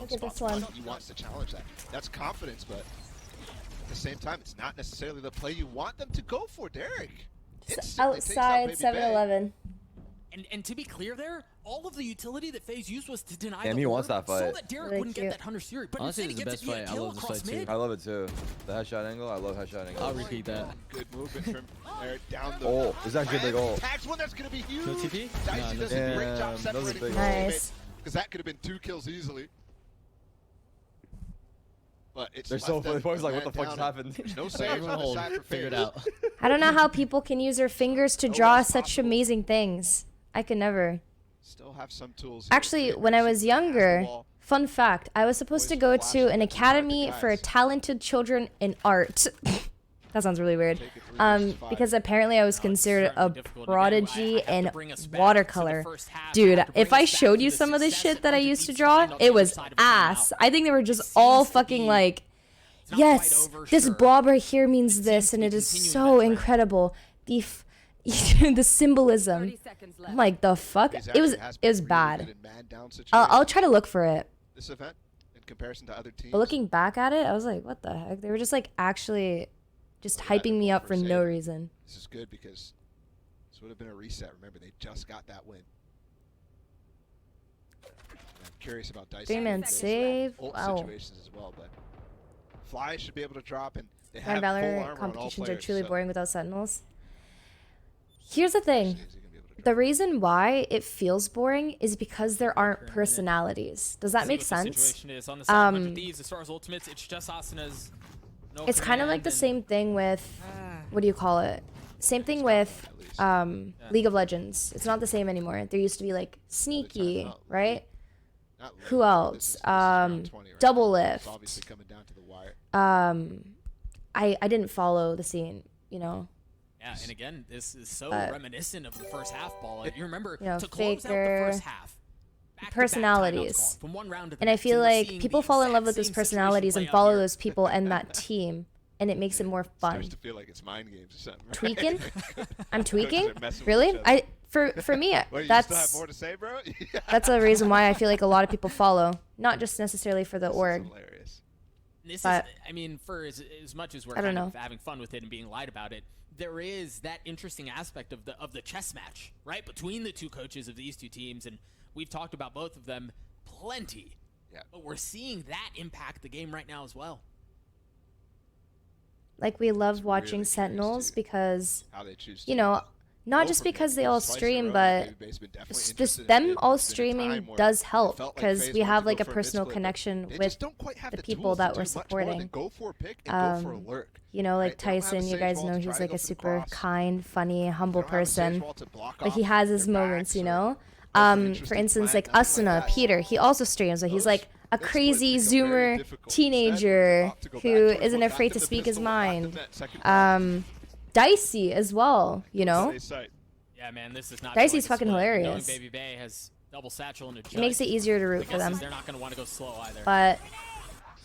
down Look at spot. this one. He wants to challenge that. That's confidence, but at the same time, it's not necessarily the play you want them to go for, Derek. Outside 7-Eleven. And to be clear there, all of the utility that FaZe used was to deny Damn, the he wants order that fight. so that Derek Really wouldn't cute. get that Hunter Fury. But Honestly, instead he this is gets the to best get a fight. I kill love this across fight too. mid. I love it too. The headshot angle. I love headshot angle. I'll repeat that. Good movement from Eric down the. Oh, this is actually a big ult. Tags one that's going to be huge. No TP? Dicey No, does no a great TP. job Those are separating big from ults. Nice. because that could have been 2 kills easily. But it's They're so funny. Boys like, what the fuck just happened? There's no saves Everyone on the hold. side for Figure it FaZe. out. I don't know how people can use their fingers to Oh, draw that's such possible. amazing things. I could never. Still have some tools. Actually, when I was younger, fun fact, I was supposed to go to an academy for talented children in art. That sounds really weird. Because apparently I was considered a prodigy in watercolor. Dude, if I showed you some of the shit that I used to draw, it was ass. I think they were just all fucking like, yes, this blob right here means this, and it is so incredible. The symbolism. I'm like, the fuck? It was bad. I'll try to look for it. This event, in comparison to other teams, But looking back at it, I was like, what the heck? They were just like actually just hyping me up for no reason. This is good because this would have been a reset. Remember, they just got that win. I'm curious about Dicey. 3-man save. Ult Wow. situations as well, but Fly should be able to drop, and they Grand have full Valor armor on all competitions are players, truly so boring without Sentinels. Here's the thing. is he gonna be able to The drop? reason why it feels boring is because there aren't personalities. Does that See make what the sense? situation is. On the side of 100 Thieves, as far as ultimates, it's just Asuna's no It's kind of like command the and- same thing with, what do you call it? Same thing with League of Legends. It's not the same anymore. There used to be like Sneaky, right? Not Who late, but else? this is round 20 right Double now. It's Lift. obviously coming down to the wire. I didn't follow the scene, you know. Yeah, and again, this is so But- reminiscent of the first half ball. You remember, You know, to close out the Faker, first half, back-to-back personalities. timeouts called from one round to the And I next, feel we're like seeing people the fall in exact love with those same situation personalities play and out follow here. those people and that team, and it makes it more Starts fun. to feel like it's mind games or something. Right? Tweaking? I'm tweaking? They're messing with Really? each other. For me, Well, you still have that's more to say, bro? that's a reason why I feel like a lot of people follow, not just necessarily for the org. Hilarious. This But- is, I mean, for as much as we're I don't kind of know. having fun with it and being light about it, there is that interesting aspect of the chess match, right, between the two coaches of these two teams, and we've talked about both of them plenty. Yeah. But we're seeing that impact the game right now as well. Like we love It's watching really curious Sentinels to because, How they choose you to know, not go just for because Baby they all Base. Twice in a stream, row, but Baby Base been definitely just interested in them it. all There's been a streaming time where does it help felt like because FaZe we wanted have to like go a for personal mid-split, but connection they with just don't quite have the the people tools that to we're do much more than supporting. go for a pick and go for a lurk. You know, like Right? They don't have a Tyson, you sage guys wall know to he's try to like go a for the super cross. kind, funny, humble They don't have a sage person, wall to block but he off has his their moments, backs you or know. go for an For interesting instance, plant, like nothing like Asuna, that. Peter, he also streams, but he's like a Those crazy splits become very Zoomer difficult. Instead, teenager opt to go who back towards isn't what got afraid them to the speak his pistol, got them mind. that second round. Dicey as well, you know. Stay sight. Yeah, man, this is not. Dicey's showing a fucking split. Knowing hilarious. Baby Bay has double satchel and a It makes it easier to root for them. They're not going to want to go slow either. But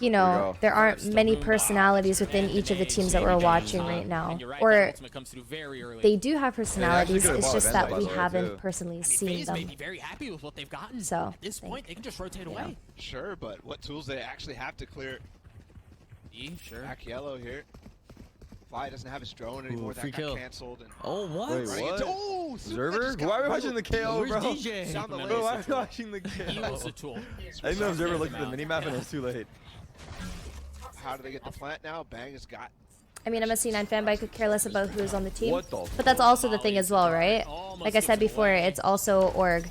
you There know, we go. there aren't Still many room to personalities within and each of the Danae, teams that Baby we're Bay, watching right now. and you're right, that Or ultimate comes through very early. they do have personalities, could've it's bought just Vandal, that by we the way, haven't too. personally I mean, seen FaZe may them. be very happy with what they've gotten. So, At this point, they can just rotate away. Sure, but what tools they actually have to clear Sure. back yellow here? Fly doesn't have his drone anymore. free That kill. got canceled. And Oh, what? Wait, running what? into- oh, Super Observer? just got Why are we rolled. watching the KO, Where's bro? DJ? Down the Bro, lane. Bro, why are we watching the He KO? was the tool. I didn't know Observer looked at the minimap and it was too late. How do they get the plant now? Bang has got. I mean, I'm a C9 fan, but I could care less about who's on the team. What the But that's also the thing as well, right? Almost Like I said gives it before, away. it's also org.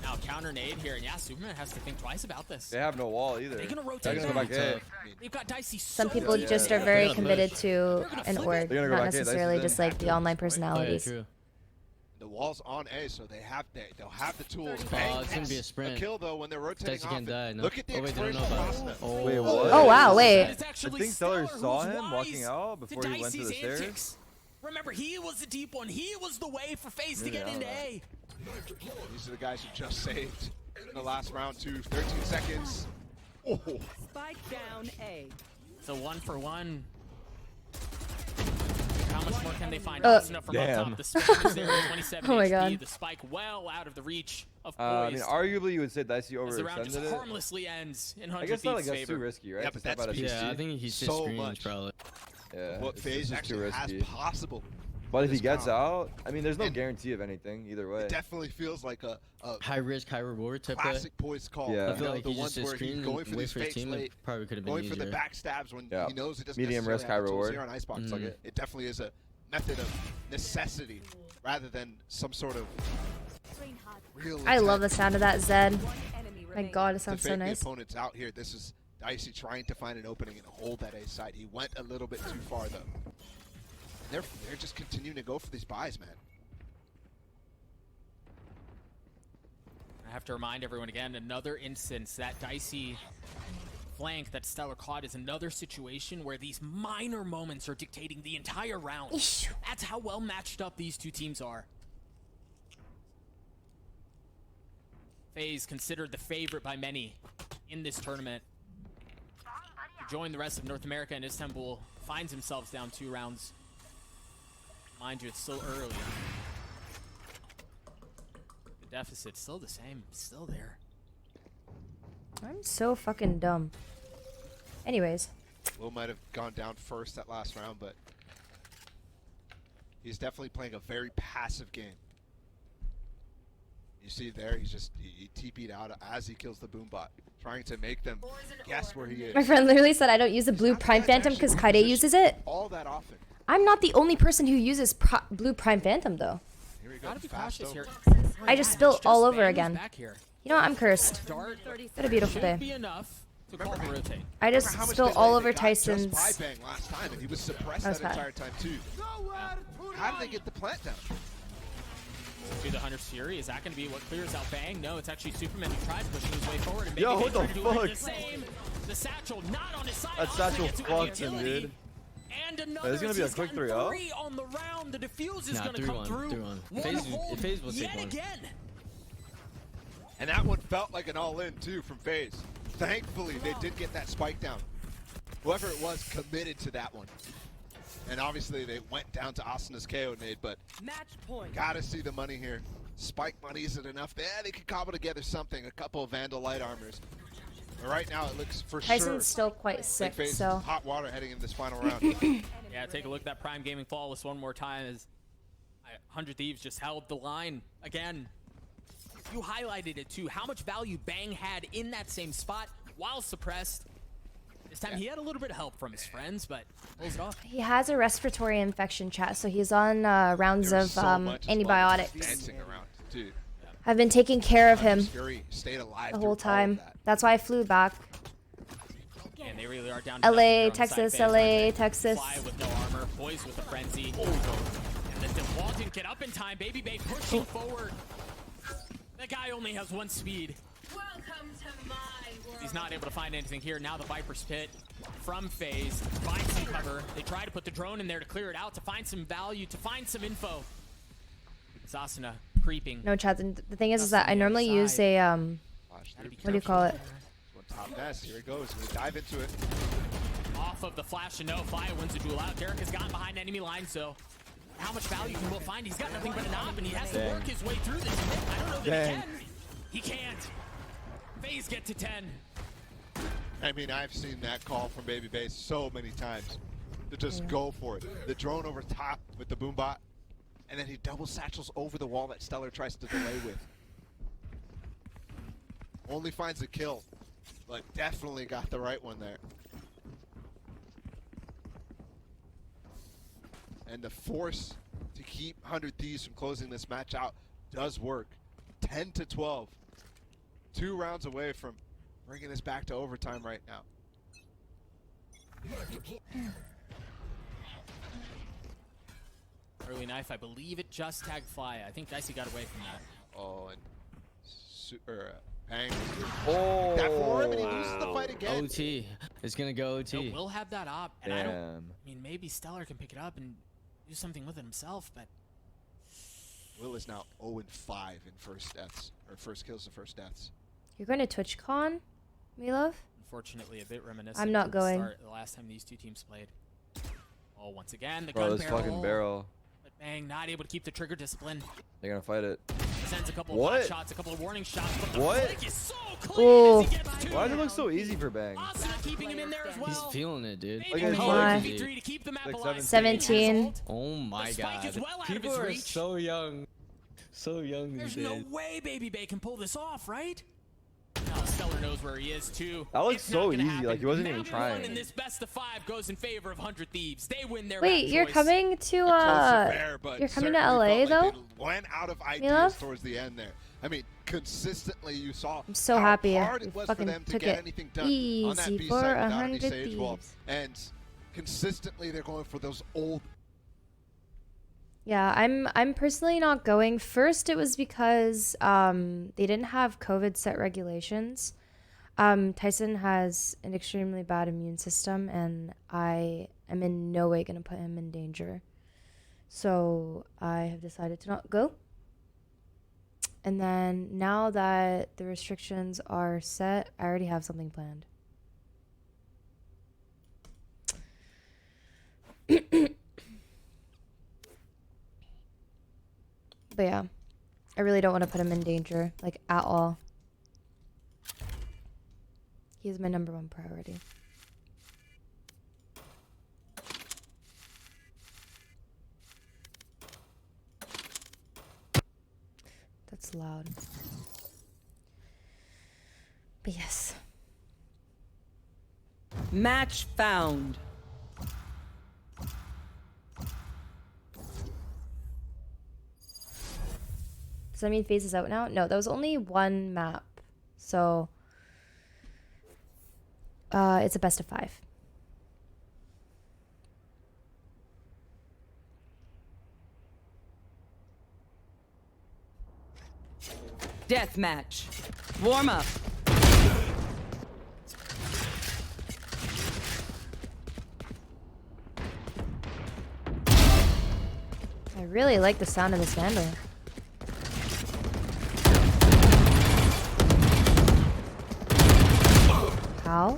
Now counter nade here, and yeah, Superman has to think twice about this. They have no wall either. They're gonna They're rotate gonna go back. back A. They've got Dicey. Some so people deep. just are yeah. very Yeah. committed to an org, They're gonna go not back in. That's necessarily the just thing. like the online Oh, yeah, personalities. true. The wall's on A, so they'll have the tools. Oh, Bang it's gonna be a gets sprint. kill though when they're rotating Dicey off. can't die, And no? Look at the Oh, wait, they don't explosion know of about it. Asuna. Oh. Wait, what? Oh wow, wait. It's I actually think Stellar Stellar saw who's him walking wise out to before he went to the Dicey's stairs. antics. Remember, he was the deep one. He was the way for FaZe to Maybe get I don't into know. A. These are the guys who just saved in the last round too. 13 seconds. Oh, Spike down A. So 1 for 1. How much more can they find? Asuna from up top. The spam is there. 27 Oh my HP. God. The spike well out of the reach of I mean, Poised. arguably you would say Dicey as the round just overextended it. harmlessly ends in I 100 guess not like Thieves' that's too favor. risky, right? Yeah, To but step that out of speaks 60. Yeah, I think he's just so screens much. probably. Yeah, What it's FaZe just too actually has risky. possible. But if he this gets round. out, I mean, there's no And guarantee of anything either way. It definitely feels like a High risk, high reward type of. classic Poised call. Yeah. I feel like the he ones just did where he's screen going for and these wait for his fakes team. late, It probably could have been going for easier. the backstabs when Yeah. he knows it doesn't Medium necessarily risk, have high the tools reward. here on Icebox. Like it definitely is a method of necessity rather than some sort of real I love the intent sound of that Zed. My God, it to sounds so fake nice. the opponents out here. This is Dicey trying to find an opening and hold that A side. He went a little bit too far though. They're just continuing to go for these buys, man. I have to remind everyone again, another instance, that Dicey flank that Stellar caught is another situation where these minor moments are dictating the entire round. Eesh. That's how well matched up these two teams are. FaZe considered the favorite by many in this tournament. To join the rest of North America and Istanbul finds themselves down 2 rounds. Mind you, it's still early. The deficit's still the same, still there. I'm so fucking dumb. Anyways, Will might have gone down first that last round, but he's definitely playing a very passive game. You see there, he TP'd out as he kills the Boombot, trying to make them guess where he is. my friend literally said I don't use the blue Prime Phantom because Kaide uses it. All that often. I'm not the only person who uses blue Prime Phantom though. Here we go. Gotta be Fast cautious over. here. I just spilled all over again. Back here. You know what? I'm cursed. Dart What a beautiful should day. be enough to call the rotate. I just Remember how much spilled delay all they over got Tyson's. just by bang last time, and he was suppressed That was that bad. entire time too. How did they get the plant down? Do the Hunter's Fury. Is that going to be what clears out Bang? No, it's actually Superman who tries pushing his way forward. And Yo, maybe what the trying to do it fuck? the same. The Satchel not on his side. That Oscar Satchel gets a fucked him, utility. dude. And another. There's gonna be a he's quick gotten 3-0. 3 on the round. The defuse is Nah, going to come 3-1, through. 3-1. One FaZe hold FaZe will take yet one. again. And that one felt like an all-in too from FaZe. Thankfully, they did get that spike down. Whoever it was committed to that one. And obviously, they went down to Asuna's KO nade, but gotta see the money here. Spike money, is it enough? Yeah, they could cobble together something. A couple of Vandal light armors. But right now, it looks for Tyson's sure still quite like sick, FaZe so hot water heading into this final round. Yeah, take a look at that Prime Gaming Flawless one more time as 100 Thieves just held the line again. You highlighted it too, how much value Bang had in that same spot while suppressed. This time he had a little bit of help from his friends, but pulls it off. he has a respiratory infection, chat. So he's on rounds There of was so much as well antibiotics. dancing around, too. I've been taking care of him Fury stayed alive the through whole all time. of that. That's why I flew back. And they really are down to nothing here LA, on the side Texas, phase. LA, Texas. Fly with no armor, Poised with a frenzy. And the DeWalt didn't get up in time. Baby Bay pushing forward. That guy only has 1 speed. Welcome to my world. He's not able to find anything here. Now the Viper's Pit from FaZe finds some cover. They try to put the drone in there to clear it out, to find some value, to find some info. Asuna creeping. No, chat. The thing is that I normally use a Flash through. what do you call it? One top nest. Here it goes. We're gonna dive into it. Off of the flash and no, Fire wins the duel out. Derek has gotten behind enemy line, so how much value can Will find? He's got nothing but an op, and he has to work his way through this. I don't know that Dang. he can't. FaZe get to 10. I mean, I've seen that call from Baby Base so many times. To just go for it. The drone over top with the Boombot, and then he double satchels over the wall that Stellar tries to delay with. Only finds a kill, but definitely got the right one there. And the force to keep 100 Thieves from closing this match out does work. 10-12. 2 rounds away from bringing this back to overtime right now. Early knife, I believe it just tagged Fly. I think Dicey got away from that. Oh, and Bang. Oh, That for him, and he loses the fight again. OT. It's gonna go No, OT. we'll have that op, and I damn. mean, maybe Stellar can pick it up and do something with it himself, but Will is now 0-5 in first deaths, or first kills and first deaths. You're going to TwitchCon, me love? unfortunately a bit reminiscent. I'm not of the going. start, the last time these two teams played. Oh, once again, the Bro, gun this barrel. fucking barrel. But Bang not able to keep the trigger discipline. They're gonna fight it. Sends a couple What? of hot shots, a couple of warning shots. But the What? flick is so clean as he gets two. Why does it look so easy for Bang? Asuna keeping him in there as well. He's feeling it, dude. Maybe Look at Power his in legs. V3 to keep the map Like alive. 17. Oh my The spike is god. well out of People his are reach. so young. So young There's these no days. way Baby Bay can pull this off, right? Now Stellar knows where he is too. That looks It's so not gonna easy, happen. like he wasn't Map even one trying. in this best of 5 goes in favor of 100 Thieves. They win their Wait, map you're choice. coming to A close affair, but you're coming to certainly LA felt like though? they went out of Milov? ideas towards the end there. I mean, consistently you saw I'm so how happy hard we it was for fucking them to took get it anything done on that easy B for side without any 100 Sage Wall. Thieves. And consistently they're going for those old. Yeah, I'm personally not going. First, it was because they didn't have COVID set regulations. Tyson has an extremely bad immune system, and I am in no way going to put him in danger. So I have decided to not go. And then now that the restrictions are set, I already have something planned. But yeah, I really don't want to put him in danger, like, at all. He is my #1 priority. That's loud. But yes. Match found. Does that mean Phase is out now? No, that was only one map. So, it's a best of 5. Death match. Warm up. I really like the sound of this Vandal. How?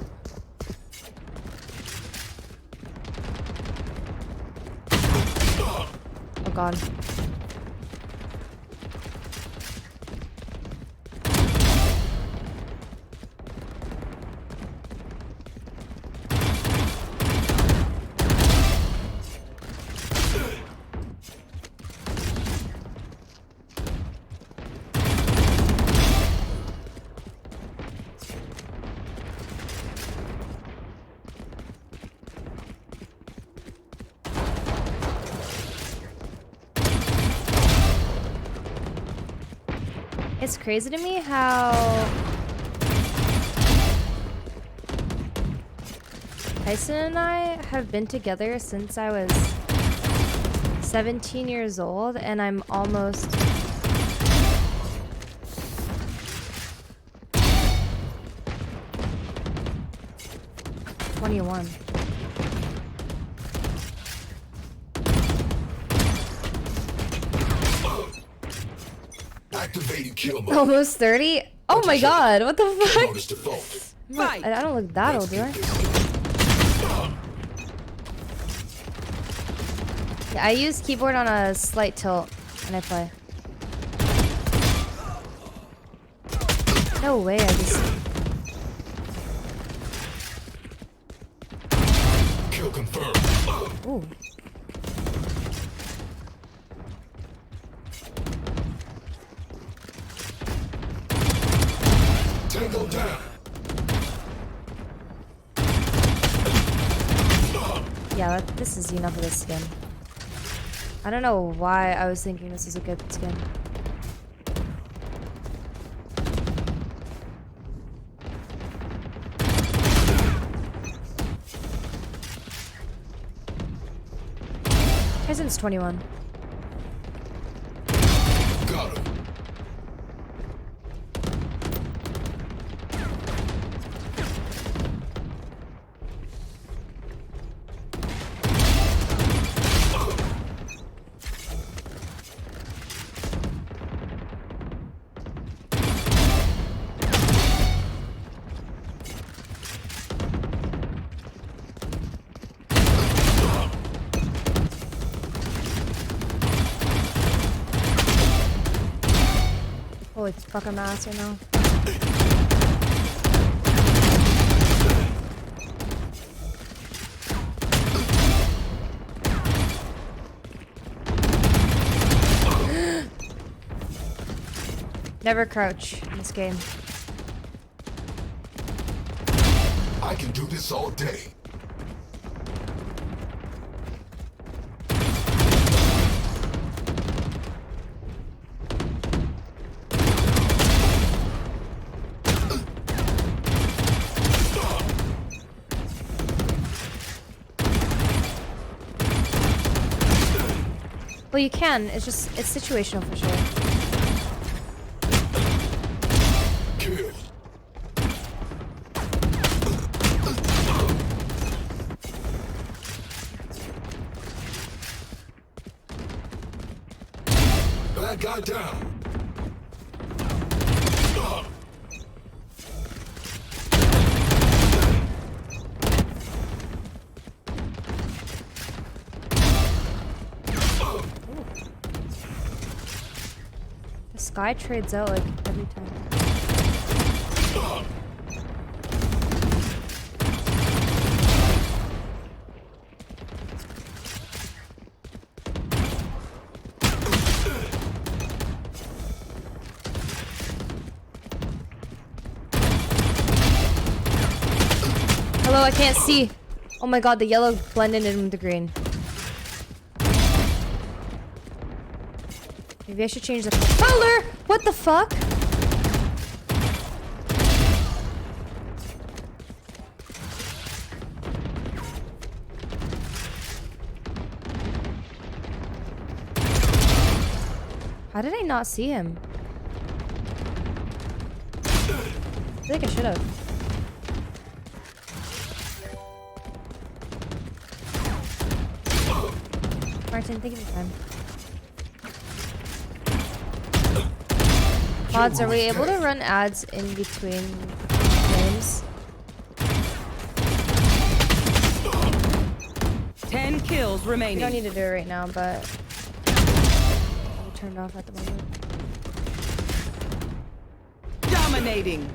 Oh god. It's crazy to me how Tyson and I have been together since I was 17 years old, and I'm almost 21. Activating kill mode. Almost 30? Oh my god, what the fuck? Bonus default. Fight. I don't look that old, do I? Yeah, I use keyboard on a slight tilt when I play. No way, I just... Kill confirmed. Ooh. Tango down. Yeah, this is enough of this skin. I don't know why I was thinking this is a good skin. Tyson's 21. Got him. Holy fuck, I'm ass right now. Never crouch in this game. I can do this all day. Well, you can. It's situational for sure. Kill. Bad guy down. The sky trades out like every time. Hello, I can't see. Oh my god, the yellow blended in with the green. Maybe I should change the color. What the fuck? How did I not see him? I feel like I should have. Martin, thank you for your time. Mods, are we able to run ads in between games? 10 kills We remaining. don't need to do it right now, but I'm turned off at the moment. Dominating.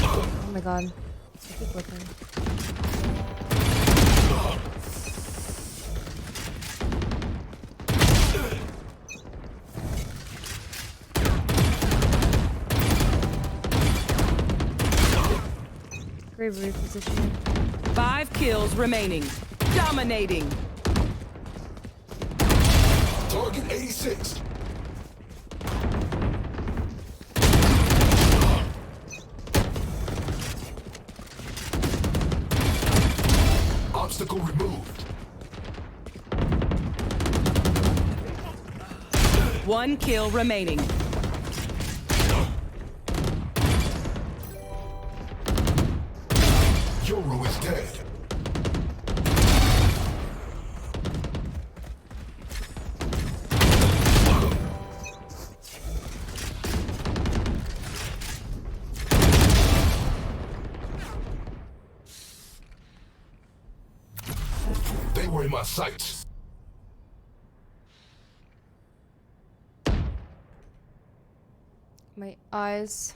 Oh my god. I keep looking. Great repositioning. 5 kills remaining. Dominating. Target 86. Obstacle removed. 1 kill remaining. Yoru is dead. They were in my sights. My eyes.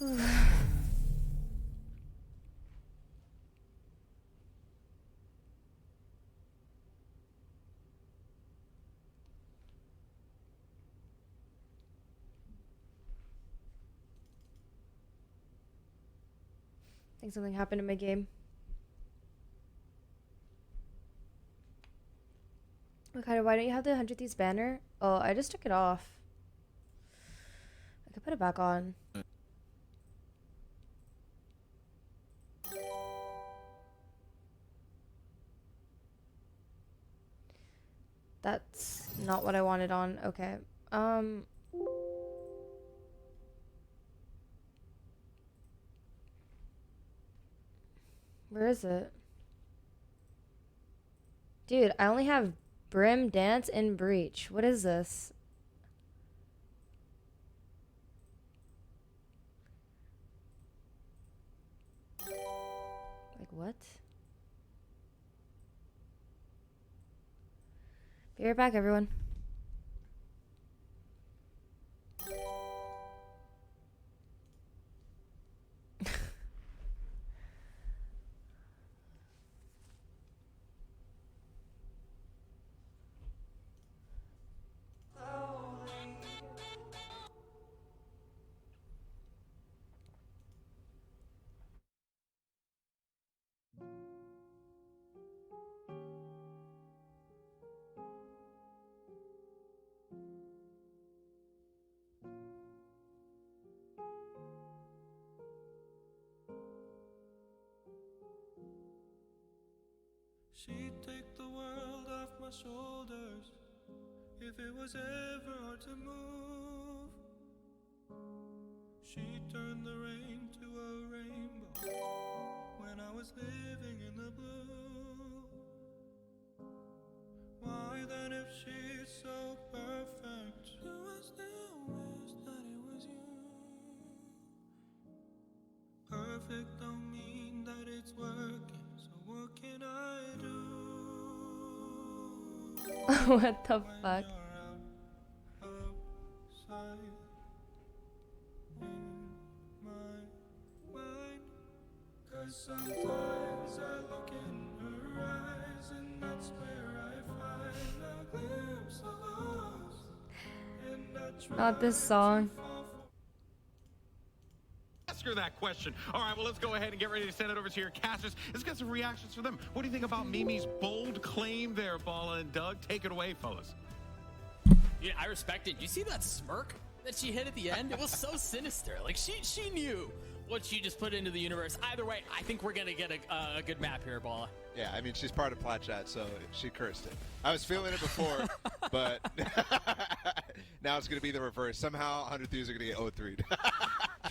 I think something happened in my game. Okay, why don't you have the 100 Thieves banner? Oh, I just took it off. I could put it back on. That's not what I wanted on. Okay. Where is it? Dude, I only have Brim, Dance, and Breach. What is this? Like what? Be right back, everyone. She'd take the world off my shoulders if it was ever hard to move. She'd turn the rain to a rainbow when I was living in the blue. Why then, if she's so perfect, do I still wish that it was you? Perfect don't mean that it's working, so what can I do? What the fuck? Outside in my mind, 'cause sometimes I look in her eyes and that's where I find a glimpse of us, and I try Not this song. to fall for. Ask her that question. All right, well, let's go ahead and get ready to send it over to your casters. Let's get some reactions from them. What do you think about Mimi's bold claim there, Balla and Doug? Take it away, fellas. Yeah, I respect it. You see that smirk that she hit at the end? It was so sinister. Like, she knew what she just put into the universe. Either way, I think we're going to get a good map here, Balla. Yeah, I mean, she's part of Platchat, so she cursed it. I was feeling it before, but now it's going to be the reverse. Somehow, 100 Thieves are going to get 0-3'd.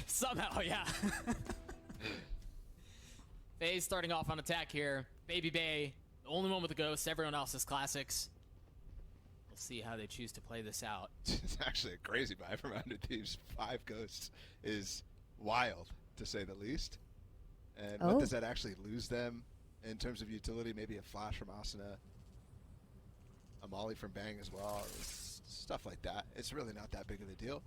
Somehow, yeah. FaZe starting off on attack here. Baby Bay, the only one with the ghosts. Everyone else is classics. We'll see how they choose to play this out. It's actually a crazy buy from 100 Thieves. 5 ghosts is wild, to say the least. And what does that actually lose them in terms of utility? Maybe a flash from Asuna, a molly from Bang as well, stuff like that. It's really not that big of a deal.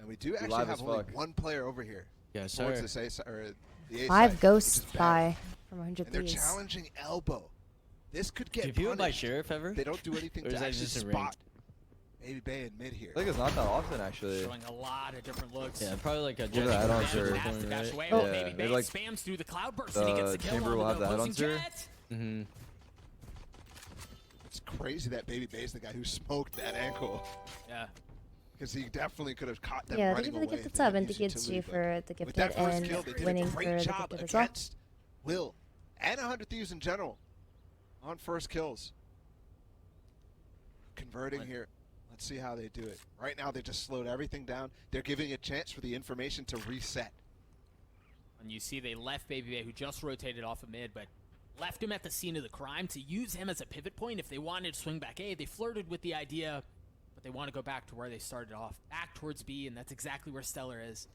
And we do actually have only one player over here. Yeah, towards this A side, or the A 5 side, ghosts which is Bang. by from 100 And they're Thieves. challenging Elbow. This could get Do people buy punished. Sheriff ever? They don't do anything Or is to that actually just in spot Baby Bay in mid here. I think it's not that often, actually. Showing a lot of different looks. Yeah, probably like a Yeah, the add-ons Dash are- to dash away, Oh. while Baby Yeah, Bay like spams through the cloud burst and he gets the kill Chamber on will the have the opposing add-ons here. jet. Mm-hmm. It's crazy that Baby Bay is the guy who smoked that ankle. Yeah. Because he definitely could have caught them Yeah, running thank you for the away. gifted if they sub didn't and the use gifts utility, you for but the with gifted that first and kill, they did winning a for great the job gifted as well. against Will and 100 Thieves in general on first kills. Converting here. Let's see how they do it. Right now, they just slowed everything down. They're giving a chance for the information to reset. And you see they left Baby Bay, who just rotated off of mid, but left him at the scene of the crime to use him as a pivot point if they wanted to swing back A. They flirted with the idea, but they want to go back to where they started off, back towards B, and that's exactly where Stellar is.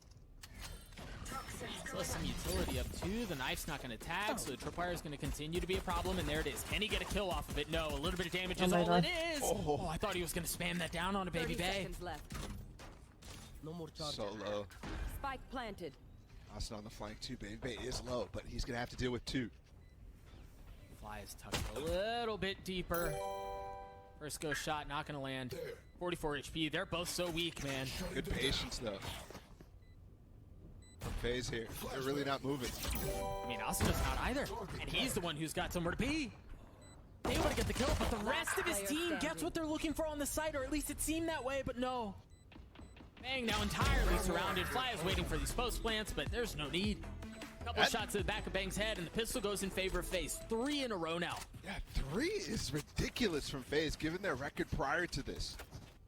Plus some utility up too. The knife's not going to tag, so the tripwire is going to continue to be a problem, and there it is. Can he get a kill off of it? No, a little bit of damage is all it is. Oh, I thought he was going to spam that down on a Baby Bay. No more charge. So low. Spike planted. Austin on the flank too. Baby Bay is low, but he's going to have to deal with 2. Fly is tucked a little bit deeper. First ghost shot, not going to land. 44 HP. They're both so weak, man. Good patience, though. From FaZe here. They're really not moving. I mean, Asuna's not either. And he's the one who's got somewhere to be. They want to get the kill, but the rest of his team gets what they're looking for on the site, or at least it seemed that way, but no. Bang now entirely surrounded. Fly is waiting for these post plants, but there's no need. Couple shots to the back of Bang's head, and the pistol goes in favor of FaZe. 3 in a row now. Yeah, 3 is ridiculous from FaZe, given their record prior to this.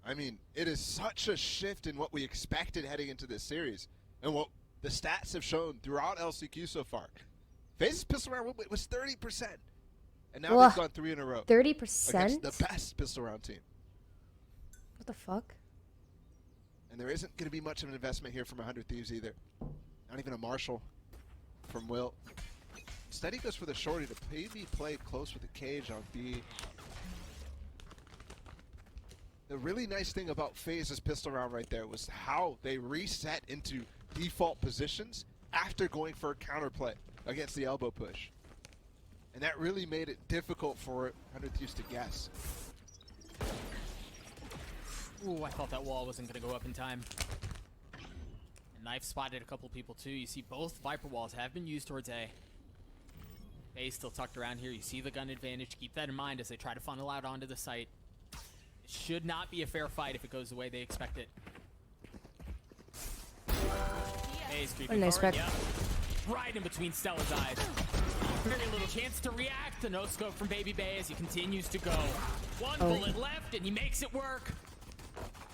I mean, it is such a shift in what we expected heading into this series, and what the stats have shown throughout LCQ so far. FaZe's pistol round was 30%, and now they've gone 3 in a row. 30%? Against the best pistol round team. What the fuck? And there isn't going to be much of an investment here from 100 Thieves either. Not even a Marshall from Will. Instead, he goes for the shorty to maybe play close with the cage on B. The really nice thing about FaZe's pistol round right there was how they reset into default positions after going for a counterplay against the elbow push. And that really made it difficult for 100 Thieves to guess. Ooh, I thought that wall wasn't going to go up in time. And Knife spotted a couple people too. You see both Viper walls have been used towards A. A still tucked around here. You see the gun advantage. Keep that in mind as they try to funnel out onto the site. It should not be a fair fight if it goes the way they expect it. A's creeping nice forward. back. Yep. Right in between Stella's eyes. Very little chance to react. The no scope from Baby Bay as he continues to go. One bullet left and he makes it work.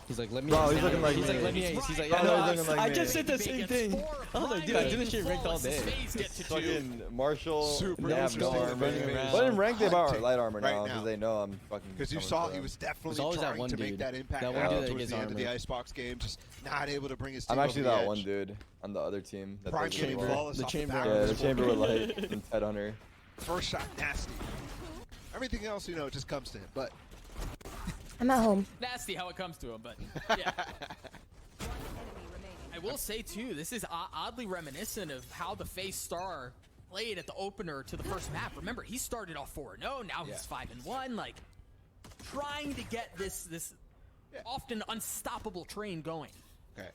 He's like, let me. Bro, he's looking like he's me. like, let me. He's like, Bro, yeah, he's looking like I me. just said the same thing. I was like, dude, I do this shit ranked all day. Fucking Marshall. Super They have no interesting armor. thing is But in rank they hunting have light armor right now now. because they know I'm fucking. Because you coming saw for he them. was There's definitely always that trying one to make dude. that impact That one out dude that towards gets the end of the armor. Icebox game, just not able to bring his team I'm actually over the that edge. one dude on the other team. That Prime does getting really well. flawless The off chamber. bat Yeah, with the his chamber full with game. light and Ted Hunter. First shot nasty. Everything else, you know, just comes to him. But I'm at home. Nasty how it comes to him, but yeah. I will say too, this is oddly reminiscent of how the FaZe star played at the opener to the first map. Remember, he started off 4-0, now he's 5-1. Like, trying to get this often unstoppable train going. okay,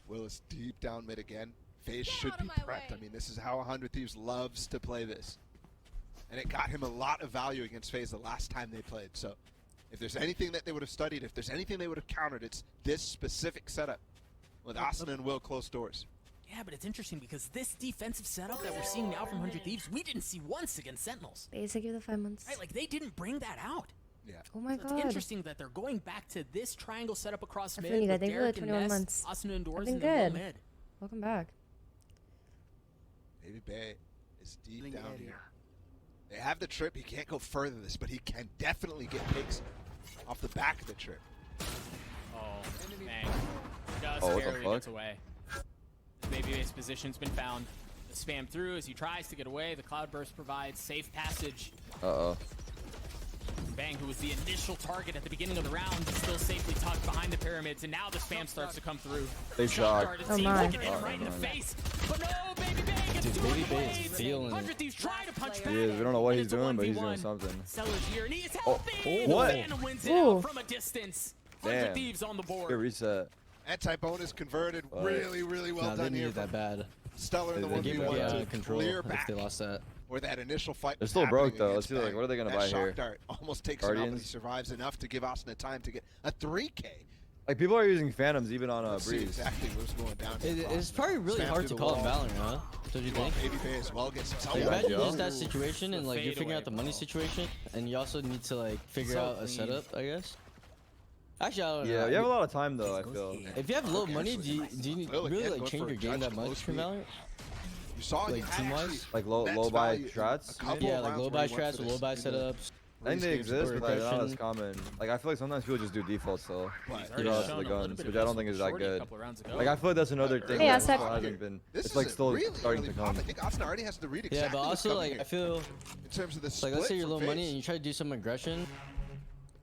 Will is deep down mid again. FaZe should be prepped. I mean, this is how 100 Thieves loves to play this, and it got him a lot of value against FaZe the last time they played. So, if there's anything that they would have studied, if there's anything they would have countered, it's this specific setup with Asuna and Will close doors. Yeah, but it's interesting because this defensive setup that we're seeing now from 100 Thieves, we didn't see once against Sentinels. Basically the 5 months. Right, like they didn't bring that out. Yeah. Oh my So god. it's interesting that they're going back to this triangle setup across mid. Affinity, With thank you for Derek the and 21 Ness, months. Asuna and Doors, been and then Will good. mid. Welcome back. Baby Bay is deep down here. They have the trip. He can't go further this, but he can definitely get picks off the back of the trip. Oh, bang. Does Oh, what the barely fuck? gets away. The Baby Bay's position's been found. The spam through as he tries to get away. The Cloudburst provides safe passage. Uh-oh. Bang, who was the initial target at the beginning of the round, is still safely tucked behind the pyramids, and now the spam starts to come through. They shocked. Oh my. Looking at him right in the face. But no, Baby Bay gets Dude, two Baby on the Bay is blades. feeling it. 100 Thieves try to punch back. He is. We don't know what and he's it's a doing, but he's 1v1. doing something. Sellers here, and he is healthy. Oh, what? The Phantom wins it Ooh. out from a distance. 100 Damn. Thieves on the Good board. reset. Anti-bonus converted. Really, really well Nah, they done here. needed that bad. Stellar in the They gave 1v1 up, to control clear if back they lost that. where that initial fight They're was still broke, happening though. against Let's see, like, Bang. what are they gonna That buy shock here? dart almost takes him out, but he Guardians? survives enough to give Asuna time to get a 3K. Like, people are using Phantoms even on a Let's see Breeze. exactly what's going down. It's probably really Spam hard through to the call in wall. Valorant, huh? Don't you think? Baby Bay as well gets Like, himself. imagine Yeah. this that situation and like you're figuring fadeaway, out the money bro. situation, and you also need to like figure So out a clean. setup, I guess. Actually, I don't know. Yeah, you have a lot of time, though, I feel. If you have low money, do you Will really again like goes change for a your game judge that close much from speed. Valorant? You saw Like, he had team-wise? actually Like, low Max buy value in strats, a couple maybe? Yeah, of like rounds low where buy he went strats for or low this buy in the setups. I think they games exist, before but they're not aggression. as common. Like, I feel like sometimes people just do defaults, though. But He's You already know, shown the a little guns, bit which of I don't think this is that shorty a good. couple rounds ago. Like, I feel like that's another thing. Hey, that Aztec. hasn't been. This It's like is a still really starting early to pop. come. I think Asuna already has the read Yeah, exactly but what's also coming like here. I feel in terms of the like split let's say you're for low money FaZe. and you try to do some aggression.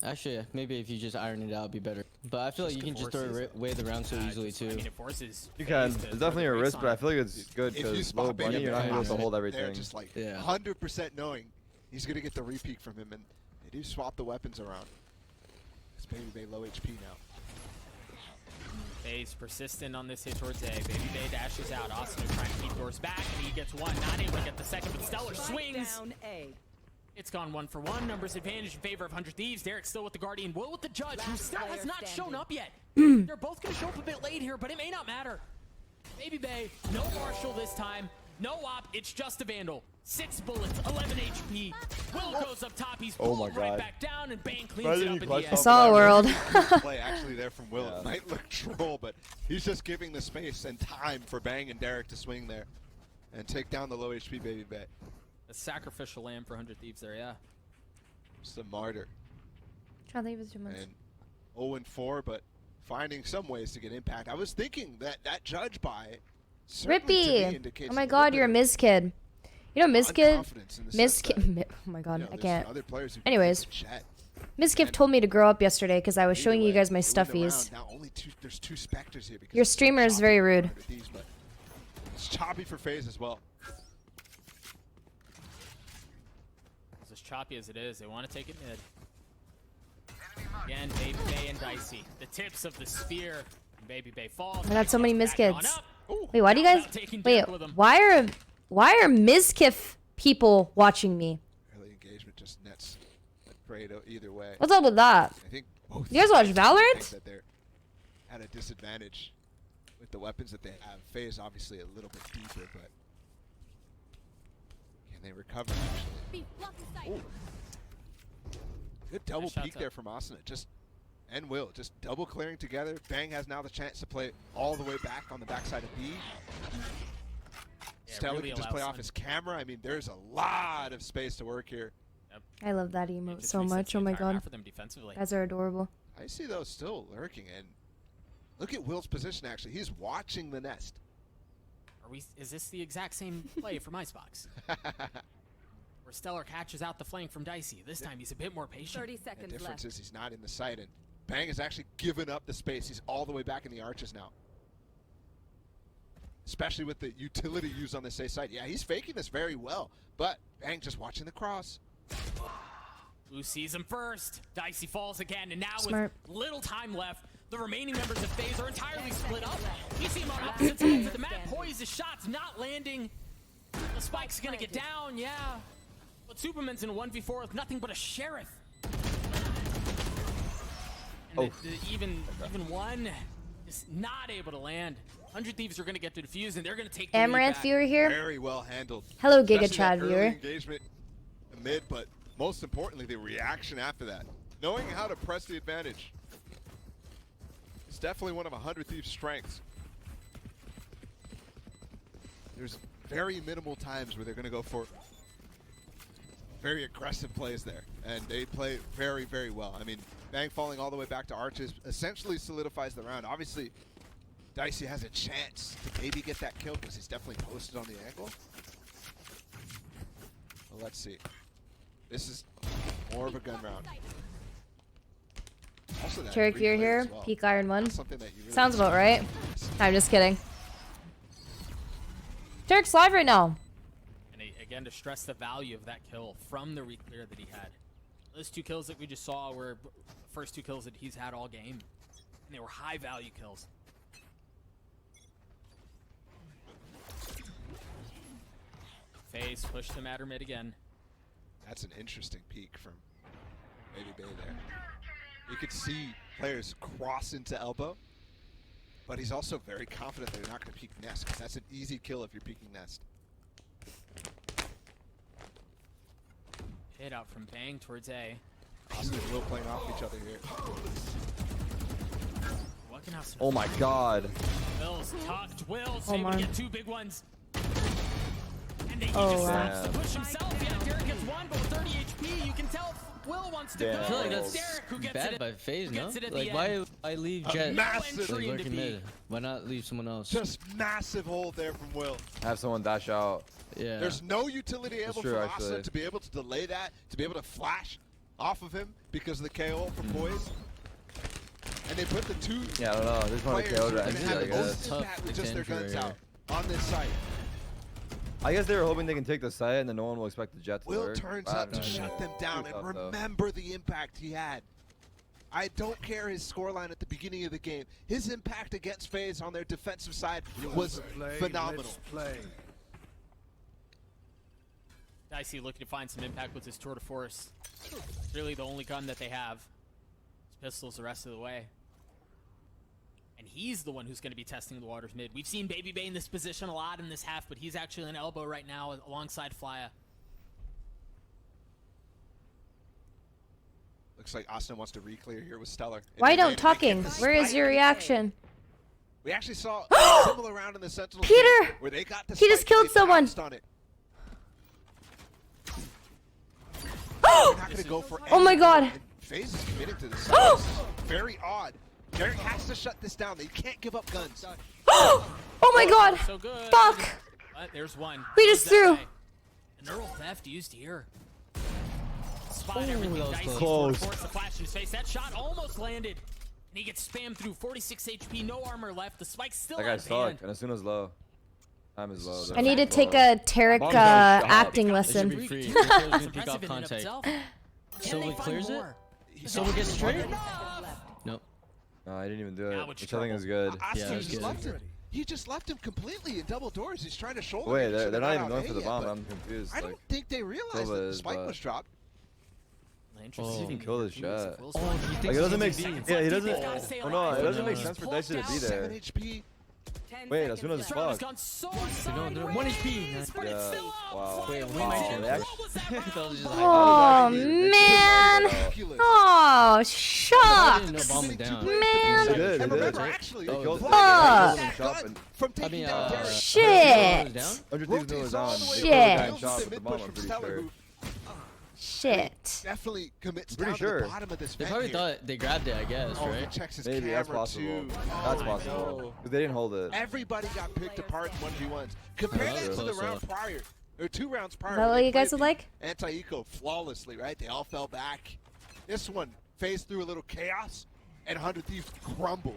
Actually, maybe if you just iron it out, it'd be better. But I feel like you can just throw away the round so easily too. I mean, it forces You can. FaZe to It's definitely a throw the risk, brakes but I on feel like it's good If you because spot low Baby money, you're not Bay, gonna be able to hold they're everything. just like Yeah. 100% knowing he's gonna get the repeat from him, and they do swap the weapons around. It's Baby Bay low HP now. FaZe persistent on this hit towards A. Baby Bay dashes out. Austin trying to keep doors back, and he gets one. Not able to get the second, but Stellar swings. Down A. It's gone 1-for-1. Numbers advantage in favor of 100 Thieves. Derek still with the Guardian. Will with the Judge, who still has player not shown standing. up yet. They're both going to show up a bit late here, but it may not matter. Baby Bay, no Marshall this time. No op, it's just a Vandal. 6 bullets, 11 HP. Will goes up top. He's Oh pulled my right God. back down, and Bang cleans Imagine it you up in clutch the I end. off saw a world. Play actually there from Will. Yeah. It might look troll, but he's just giving the space and time for Bang and Derek to swing there and take down the low HP Baby Bay. A sacrificial lamb for 100 Thieves there, yeah. It's the martyr. Trying to leave it 2 months. And 0-4, but finding some ways to get impact. I was thinking that Judge buy certainly to me Rippy! indicates Oh my a god, little you're a bit of Miz kid. You know Miz kid? unconfidence in the Miz sense kid. that, Oh my god, you know, I there's can't. other players who Anyways. can Jet. Mizkif told me to grow up yesterday because I was showing you guys my Moving stuffies. around. Now only there's two Spectres here because Your it's so streamer is choppy very for rude. 100 Thieves, but it's choppy for FaZe as well. As choppy as it is, they want to take it mid. Again, Baby Bay and Dicey. The tips of the spear. And Baby Bay falls. I got so many Back on Mizkits. up. Wait, why do you guys? Without taking Wait, Derek with him. why are Mizkif people watching me? Early engagement just nets Fredo either way. What's up with that? I think both You guys watch teams Valorant? think that they're at a disadvantage with the weapons that they have. FaZe obviously a little bit deeper, but can they recover actually? Ooh. Good double Nice shots peek up. there from Asuna. Just and Will just double clearing together. Bang has now the chance to play all the way back on the backside of B. Yeah, Stella really can just play allows off them. his camera. I mean, there's a lot of space to work here. I love that emote Just so resets much. the Oh my entire god, map for them defensively. guys are adorable. I see those still lurking, and look at Will's position. Actually, he's watching the nest. Is this the exact same play from Icebox? Where Stellar catches out the flank from Dicey. This time he's a bit more patient. 30 The seconds difference left. is he's not in the site, and Bang has actually given up the space. He's all the way back in the arches now. Especially with the utility used on the safe side. Yeah, he's faking this very well, but Bang just watching the cross. Blue sees him first. Dicey falls again, and now Smart. with little time left, the remaining members of FaZe are entirely split up. You see him on opposite sides of the map. Poise his shots, not landing. The spike's gonna get down, yeah. But Superman's in a 1v4 with nothing but a sheriff. And even one is not able to land. 100 Thieves are gonna get to defuse, and they're gonna take the lead Amaranth back. viewer here. Very well handled. Hello, Giga Especially Chad that early viewer. engagement mid, but most importantly, the reaction after that. Knowing how to press the advantage. It's definitely one of 100 Thieves' strengths. There's very minimal times where they're going to go for very aggressive plays there, and they play very, very well. I mean, Bang falling all the way back to arches essentially solidifies the round. Obviously, Dicey has a chance to maybe get that kill because he's definitely posted on the angle. Well, let's see. This is more of a gun round. Also that Cherry replay Fear here. as well. Peak Iron 1. That's something that you really Sounds about right. I'm just kidding. Derek's live right now. And again, to stress the value of that kill from the reclear that he had. Those two kills that we just saw were the first two kills that he's had all game. And they were high value kills. FaZe pushed the matter mid again. That's an interesting peek from Baby Bay there. You could see players cross into elbow, but he's also very confident they're not going to peek nest, because that's an easy kill if you're peeking nest. Hit out from Bang towards A. Austin and Will playing off each other here. What can Austin Oh my god. Will's tucked. Will's Oh able to my. get two big ones. And then he Oh, just wow. stops to push himself. Yeah, Derek gets one, but with 30 HP, you can tell Will wants to Damn. go. I feel like It's that's Derek who gets Bad it. by FaZe, who no? gets it at Like, the end. why leave A Jet massive entry like, into lurking B. mid? Why not leave someone else? Just massive hold there from Will. Have someone dash out. Yeah. There's no utility able true, for actually. Austin to be able to delay that, to be able to flash off of him because of the KO from Poise. And they put the two Yeah, I don't know. This one players KO who to are going NC, to have I the most guess. Tough impact with just their to guns enter out on this site. I guess they were hoping they can take the site and then no one will expect the Jet to Will lurk. turns I up to don't know. shut them down, Too and tough, though. remember the impact he had. I don't care his scoreline at the beginning of the game. His impact against FaZe on their defensive side was phenomenal. Dicey looking to find some impact with his tour de force. It's really the only gun that they have. His pistols the rest of the way. And he's the one who's going to be testing the waters mid. We've seen Baby Bay in this position a lot in this half, but he's actually an elbow right now alongside Flya. Looks like Austin wants to re-clear here with Stellar. Why And don't they talking? get the Where is spike. your reaction? We actually saw a similar round in the Sentinel Peter! game where they got the He just spike killed and they someone. pounced on it. They're not going to go for Oh my anything, god. and FaZe is committing to this. This is very odd. Derek has to shut this down. They can't give up guns. Oh my god. So good. Fuck. But there's one. We just Goes that threw. way. A neural theft used here. spot. Ooh, Everything that was dicey. close. Force the flash in his face. That shot almost landed. And he gets spammed through 46 HP, no armor left. The spike's still That guy on sucked, band. and as soon as low. Time is low. I need to That's take low. a Tarek Bomb's gonna shot. acting It should lesson. be free. That's Peek off impressive in and of contact. itself. Silva find clears it. more? Silva gets straight. Nope. No, I didn't even do Now it, it's which I think is good. trouble. Yeah, Oscar it's just good. left him. He just left him completely in double doors. He's trying to shoulder. Wait, it. He they're should've not got even out going A for the yet, bomb. but I'm confused. I don't think they realized that Silva the is, spike but- was dropped. Interesting. He even killed his shot. Will's Oh, right. he Like, thinks it doesn't make he's sense. easy. Yeah, he He's doesn't. gotta stay Oh no, alive. it doesn't make No. sense for Dicey to be 7 there. HP. 10 Wait, as soon seconds as left. Trevor has fuck. gone so No, they're sideways, 1 HP. but it's Yeah, still out. wow. Flying Wait, away. wow. They actually- What was that That was just round? Oh They man! Ridiculous. Oh I shucks! didn't know bomb went down. Man. They did, And they remember, did. actually, They killed Flag him. had Fuck. that gun from I taking mean, down Derek. Shit. Down? 100 Thieves knew it was on. They Shit. killed the guy in Kills shot the with the mid bomb, push I'm from pretty Stellar, sure. who Shit. definitely commits Pretty down to sure. the bottom of this They vent probably here. thought they grabbed it, I guess, Oh, he right? checks his Maybe, that's camera possible. too. That's Oh, possible. no. Because they didn't hold it. Everybody got picked apart in 1v1s. Compare that that was to the close, round prior, or 2 rounds prior. Is that where what they you guys played would like? Anti-eco flawlessly, right? They all fell back. This one phased through a little chaos, and 100 Thieves crumbled.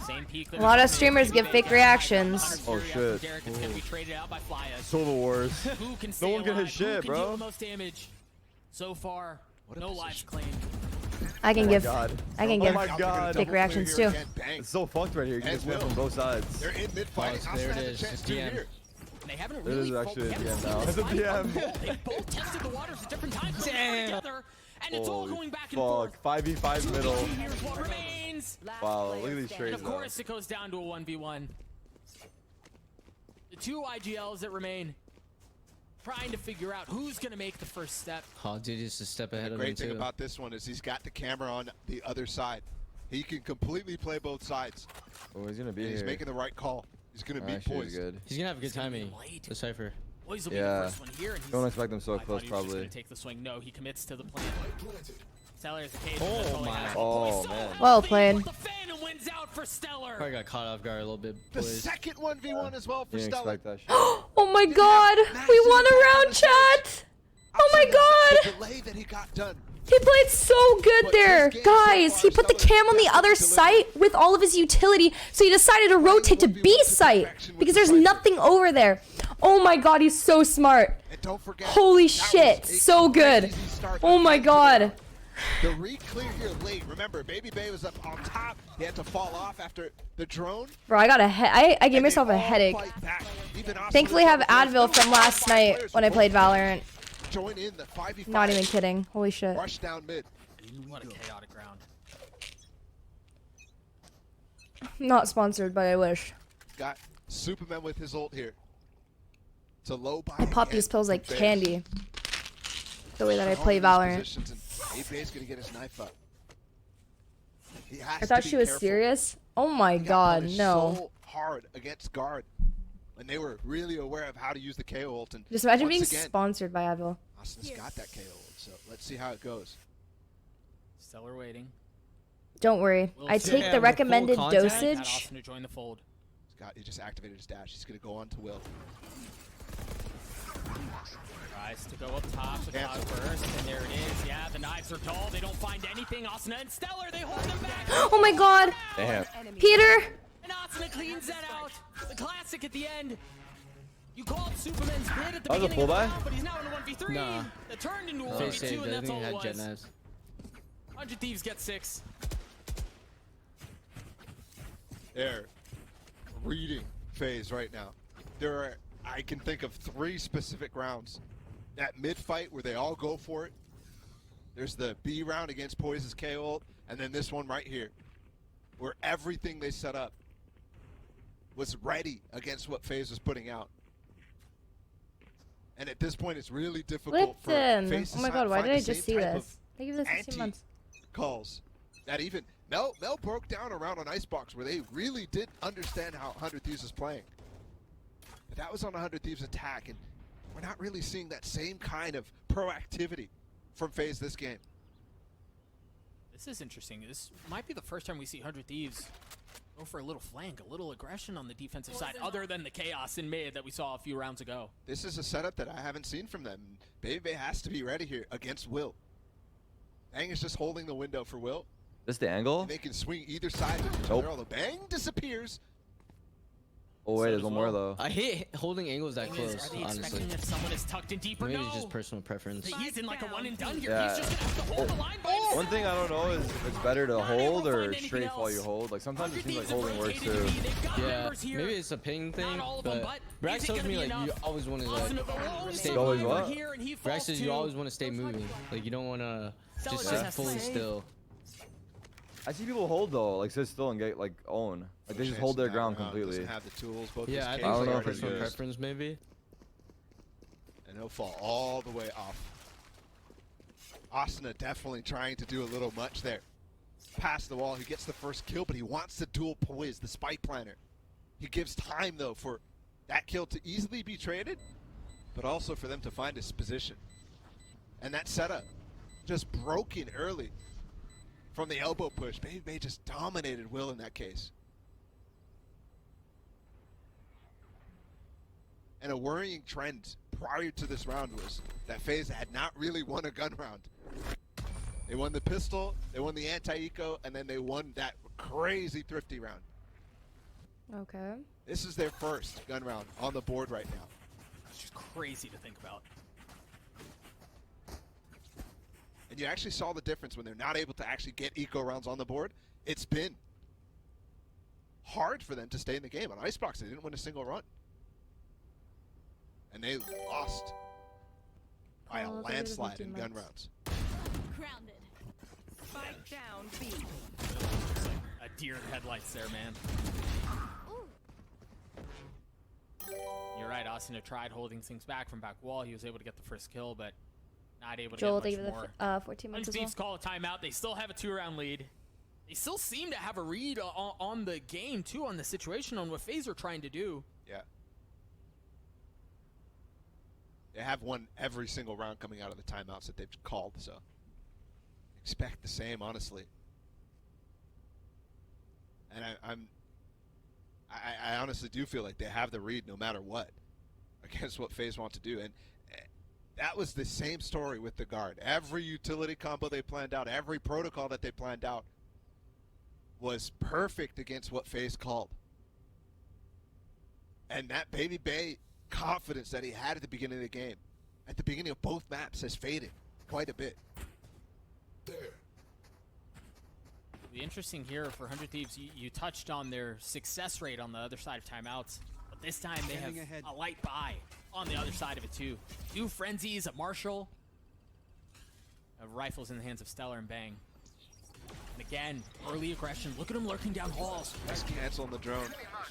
Same peak A lot of streamers give fake reactions. Oh, shit. Derek is gonna be traded out by Flya. Silver Wars. Who can No stay one can hit alive? Who shit, can deal bro. the most damage? So far, a no lives claimed. I can Oh my give god. I can Oh give my god. fake reactions too. Bang. It's so fucked right here. You can And just win Will. from both sides. They're in mid-fight. Oh, there it is. Chance It's to DM. here. And they haven't It really is actually a focused- DM now. haven't It's a seen DM. fight. They both tested the waters at different times. Damn. Together, and it's all Holy going back and forth. fuck. 5v5 middle. Here's what remains. Last Wow, player look at these standing. trades And of though. course, it goes down to a 1v1. The 2 IGLs that remain, trying to figure out who's going to make the first step. Oh, dude, he's a step ahead The of him, great thing too. about this one is he's got the camera on the other side. He can completely play both sides. Oh, he's gonna be And he's here. making the right call. He's going to be Actually, poised. he's good. He's gonna have a good It's gonna be timing. late. The Cypher. Boys will be Yeah. the first one here. And he's, Don't expect them so I thought close, he was just probably. gonna take the swing. No, he commits to the plan. Stellar's the case. Oh, my. Oh, man. Well played. The Phantom wins out for Stellar. Probably got caught off guard a little bit, The boys. second 1v1 as well for Didn't Stellar. expect that shit. Oh my god! We won a round, chat! Oh my The god! delay that he got done. He played so good there! Guys, he put the cam on the other site with all of his utility, so he decided to rotate to B site because there's nothing over there. Oh my god, he's so smart. And don't forget, Holy that shit, was a so good. crazy start Oh my to the god. round. The re-clear here late. Remember, Baby Bay was up on top. He had to fall off after the drone. Bro, I got a I gave and myself they a all headache. fight back. Even Oscar Thankfully, I have was on the Advil field. from last 5 night players when I from played both Valorant. join in the 5v5. Not even kidding. Holy shit. Rush down mid. What a chaotic round. Not sponsored, but I wish. Got Superman with his ult here. It's a low buy. Pop these again pills like from FaZe. candy. The way that I All play of these Valorant. positions, and AB's gonna get his knife up. He has I to thought be she was careful. serious. Oh my He got god, punished no. So hard against guard, and they were really aware of how to use the KO ult. And Just imagine once being again, sponsored by Advil. Austin's got that KO ult, so let's see how it goes. Stellar waiting. Don't worry. Will I Smith take have the the full recommended contact? Got dosage. Austin to join the fold. He just activated his dash. He's gonna go on to Will. Tries to go up top with Cancel. Cloud first, and there it is. Yeah, the knives are dull. They don't find anything. Austin and Stellar, they hold them back. Oh my god. Damn. Peter. And Austin cleans that out. The classic at the end. You called Superman's pit at the That was a beginning full of the buy? round, but he's now in a 1v3. Nah. That turned into a Face 1v2, saved. and I that's think all he it had jet was. knives. 100 Thieves get 6. They're reading phase right now. There are, I can think of 3 specific rounds. That mid fight where they all go for it. There's the B round against Poise's KO ult, and then this one right here, where everything they set up was ready against what FaZe was putting out. And at this point, it's really difficult for Listen. FaZe to Oh my god, why find did I the just same see type this? Thank you for the 16 months. calls that even Mel broke down around on Icebox where they really did understand how 100 Thieves is playing. But that was on 100 Thieves attack, and we're not really seeing that same kind of proactivity from FaZe this game. This is interesting. This might be the first time we see 100 Thieves Go for a little flank, a little aggression on the defensive side, other than the chaos in mid that we saw a few rounds ago. This is a setup that I haven't seen from them. Baby has to be ready here against Will. Bang is just holding the window for Will. This the angle? And they can swing either side of each other, although Bang disappears. Oh wait, there's one more though. I hate holding angles that close, Are they honestly. expecting if someone is tucked in deeper? Maybe No. it's just personal preference. He's in like a one and done here. Yeah. He's just gonna have to hold the line by himself. One thing I don't know is if it's better to Not able hold to or find anything strafe while else. you hold. Like sometimes it seems like 100 holding works Thieves have too. rotated. They've got Yeah, members here. maybe it's a ping thing, Not all of them, but but Brax is it tells gonna me be like you enough? always want to Austin like alone stay survivor Always what? here, and he Brax falls says you too. always want to stay moving. Like you don't want to Stella just just sit has to fully say- still. I see people hold though, like sit still and get like own. Like they just hold their ground completely. Doesn't have the tools. Both Yeah, his I Ks think don't it's know like if it's personal good. preference maybe. And he'll fall all the way off. Asuna definitely trying to do a little much there. Past the wall, he gets the first kill, but he wants the dual poise, the spike planner. He gives time though for that kill to easily be traded, but also for them to find his position. And that setup, just broken early from the elbow push. Baby Bay just dominated Will in that case. And a worrying trend prior to this round was that FaZe had not really won a gun round. They won the pistol, they won the anti-eco, and then they won that crazy thrifty round. Okay. This is their first gun round on the board right now. It's just crazy to think about. And you actually saw the difference when they're not able to actually get eco rounds on the board. It's been hard for them to stay in the game. On Icebox, they didn't win a single run. And they lost by a Oh, they landslide didn't in do gun much. rounds. Grounded. Spike down B. It's like a deer in headlights there, man. You're right, Asuna tried holding things back from back wall. He was able to get the first kill, but not able to Joel, get thank you much for more. the 14 months as Thieves well. call a timeout. They still have a 2-round lead. They still seem to have a read on the game, too, on the situation, on what FaZe are trying to do. Yeah. They have won every single round coming out of the timeouts that they've called, so expect the same, honestly. And I honestly do feel like they have the read no matter what against what FaZe want to do. And that was the same story with the guard. Every utility combo they planned out, every protocol that they planned out was perfect against what FaZe called. And that Baby Bay confidence that he had at the beginning of the game, at the beginning of both maps, has faded quite a bit. There. The interesting here for 100 Thieves, you touched on their success rate on the other side of timeouts, but this time they have a light buy on the other side of it too. 2 frenzies, a Marshall, rifles in the hands of Stellar and Bang. And again, early aggression. Look at him lurking down halls. Just canceling the drone.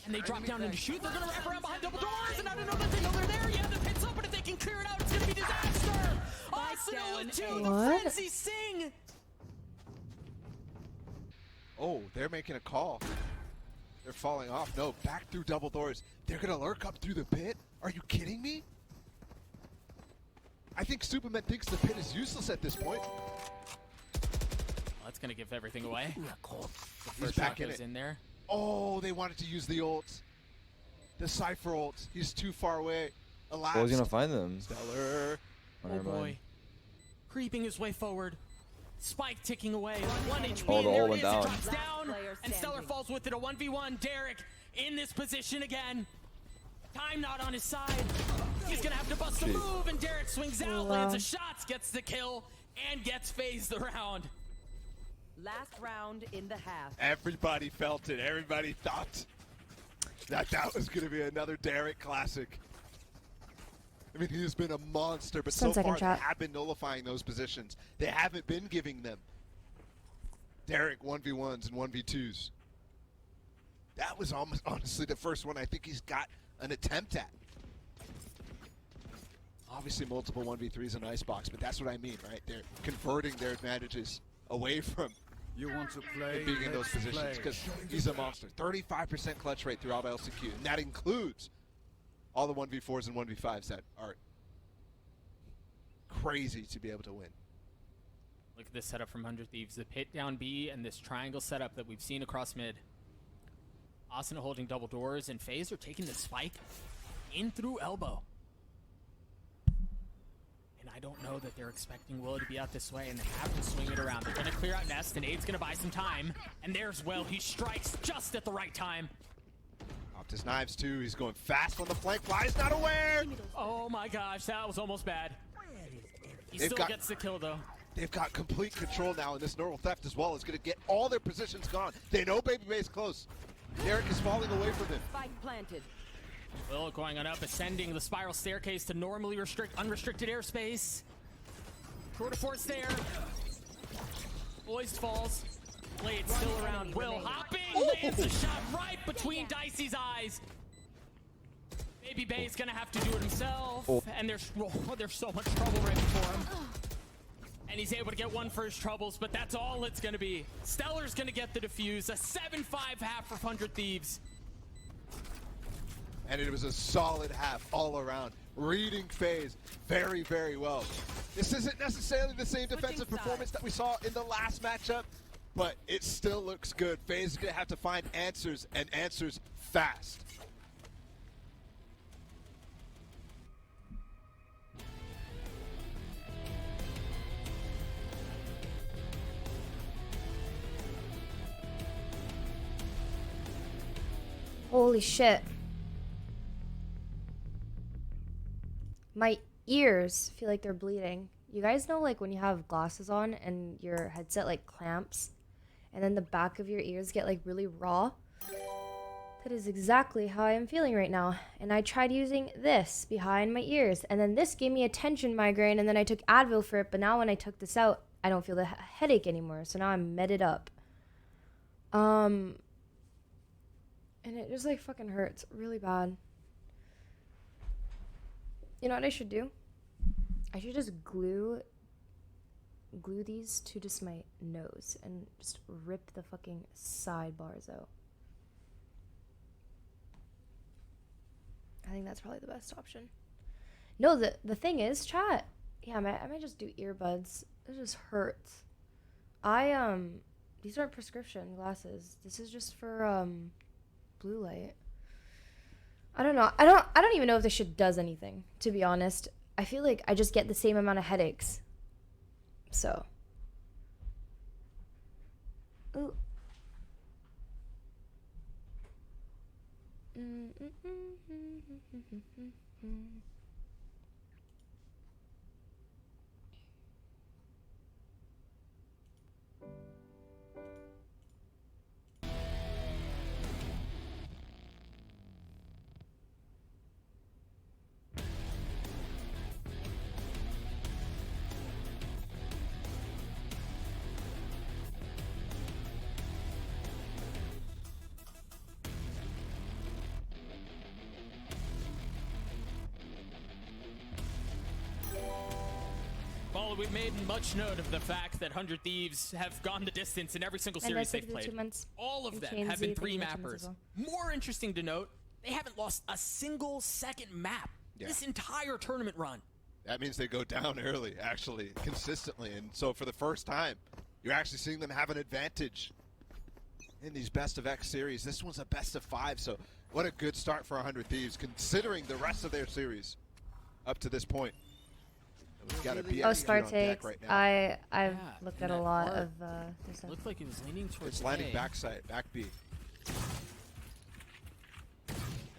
And they drop down into shoot. They're gonna wrap around behind double doors, and I don't know that they know they're there. Yeah, the pit's up, but if they can clear it out, it's gonna be disaster. Asuna with 2, the What? frenzy sing. Oh, they're making a call. They're falling off. No, back through double doors. They're going to lurk up through the pit? Are you kidding me? I think Superman thinks the pit is useless at this point. Well, that's gonna give everything away. The first back shot in goes it. in there. Oh, they wanted to use the ult. The Cypher ult. He's too far away. Elapsed. What was gonna find them? Stellar. Oh Never boy. mind. Creeping his way forward. Spike ticking away. 1 HP, Oh, and the there ult it went is. down. It drops down, player and Stellar standing. falls with it. A 1v1. Derek in this position again. Time not on his side. He's gonna have to bust a Jeez. move, and Derek swings out, Wow. lands a shot, gets the kill, and gets phased around. Last round in the half. Everybody felt it. Everybody thought that was going to be another Derek classic. I mean, he's been a monster, but so 10 second far shot. they have been nullifying those positions. They haven't been giving them Derek 1v1s and 1v2s. That was almost honestly the first one I think he's got an attempt at. Obviously multiple 1v3s in Icebox, but that's what I mean, right? They're converting their advantages away from You want to play? being in those Let's positions play. because he's a monster. 35% clutch rate throughout LCQ, and that includes all the 1v4s and 1v5s that are crazy to be able to win. Look at this setup from 100 Thieves. The pit down B and this triangle setup that we've seen across mid. Asuna holding double doors, and FaZe are taking the spike in through elbow. And I don't know that they're expecting Will to be out this way, and they have to swing it around. They're going to clear out Nest, and Aid's going to buy some time. And there's Will. He strikes just at the right time. Opt his knives too. He's going fast on the flank. Fly's not aware. Oh my gosh, that was almost bad. He still gets the kill though. They've got complete control now, and this neural theft as well is going to get all their positions gone. They know Baby Bay's close. Derek is falling away from him. Spike planted. Will going on up, ascending the spiral staircase to normally unrestricted airspace. Tour de force there. Boys falls. Blade still around. Will hopping, lands the shot right between Dicey's eyes. Baby Bay's gonna have to do it himself, and there's so much trouble right before him. And he's able to get one for his troubles, but that's all it's gonna be. Stellar's gonna get the defuse. A 7-5 half for 100 Thieves. And it was a solid half all around. Reading FaZe very, very well. This isn't necessarily the same defensive performance that we saw in the last matchup, but it still looks good. FaZe is going to have to find answers, and answers fast. Holy shit. My ears feel like they're bleeding. You guys know, like, when you have glasses on and your headset, like, clamps, and then the back of your ears get, like, really raw? That is exactly how I am feeling right now. And I tried using this behind my ears, and then this gave me a tension migraine, and then I took Advil for it, but now when I took this out, I don't feel the headache anymore, so now I'm medded up. And it just, like, fucking hurts really bad. You know what I should do? I should just glue these to just my nose and just rip the fucking sidebars out. I think that's probably the best option. No, the thing is, chat. Yeah, I might just do earbuds. It just hurts. These aren't prescription glasses. This is just for blue light. I don't know. I don't even know if this shit does anything, to be honest. I feel like I just get the same amount of headaches. So. Ooh. Well, we've made much note of the fact that 100 Thieves have gone the distance in every single series they've played. All of them have been 3-mappers. Well. More interesting to note, they haven't lost a single second map this entire tournament run. That means they go down early, actually, consistently. And so for the first time, you're actually seeing them have an advantage in these best of X series. This one's a best of 5, so what a good start for 100 Thieves, considering the rest of their series up to this point. Spartakes. Right, I've looked at a lot of their stuff. Looked like he was leaning towards It's landing backside, back B. And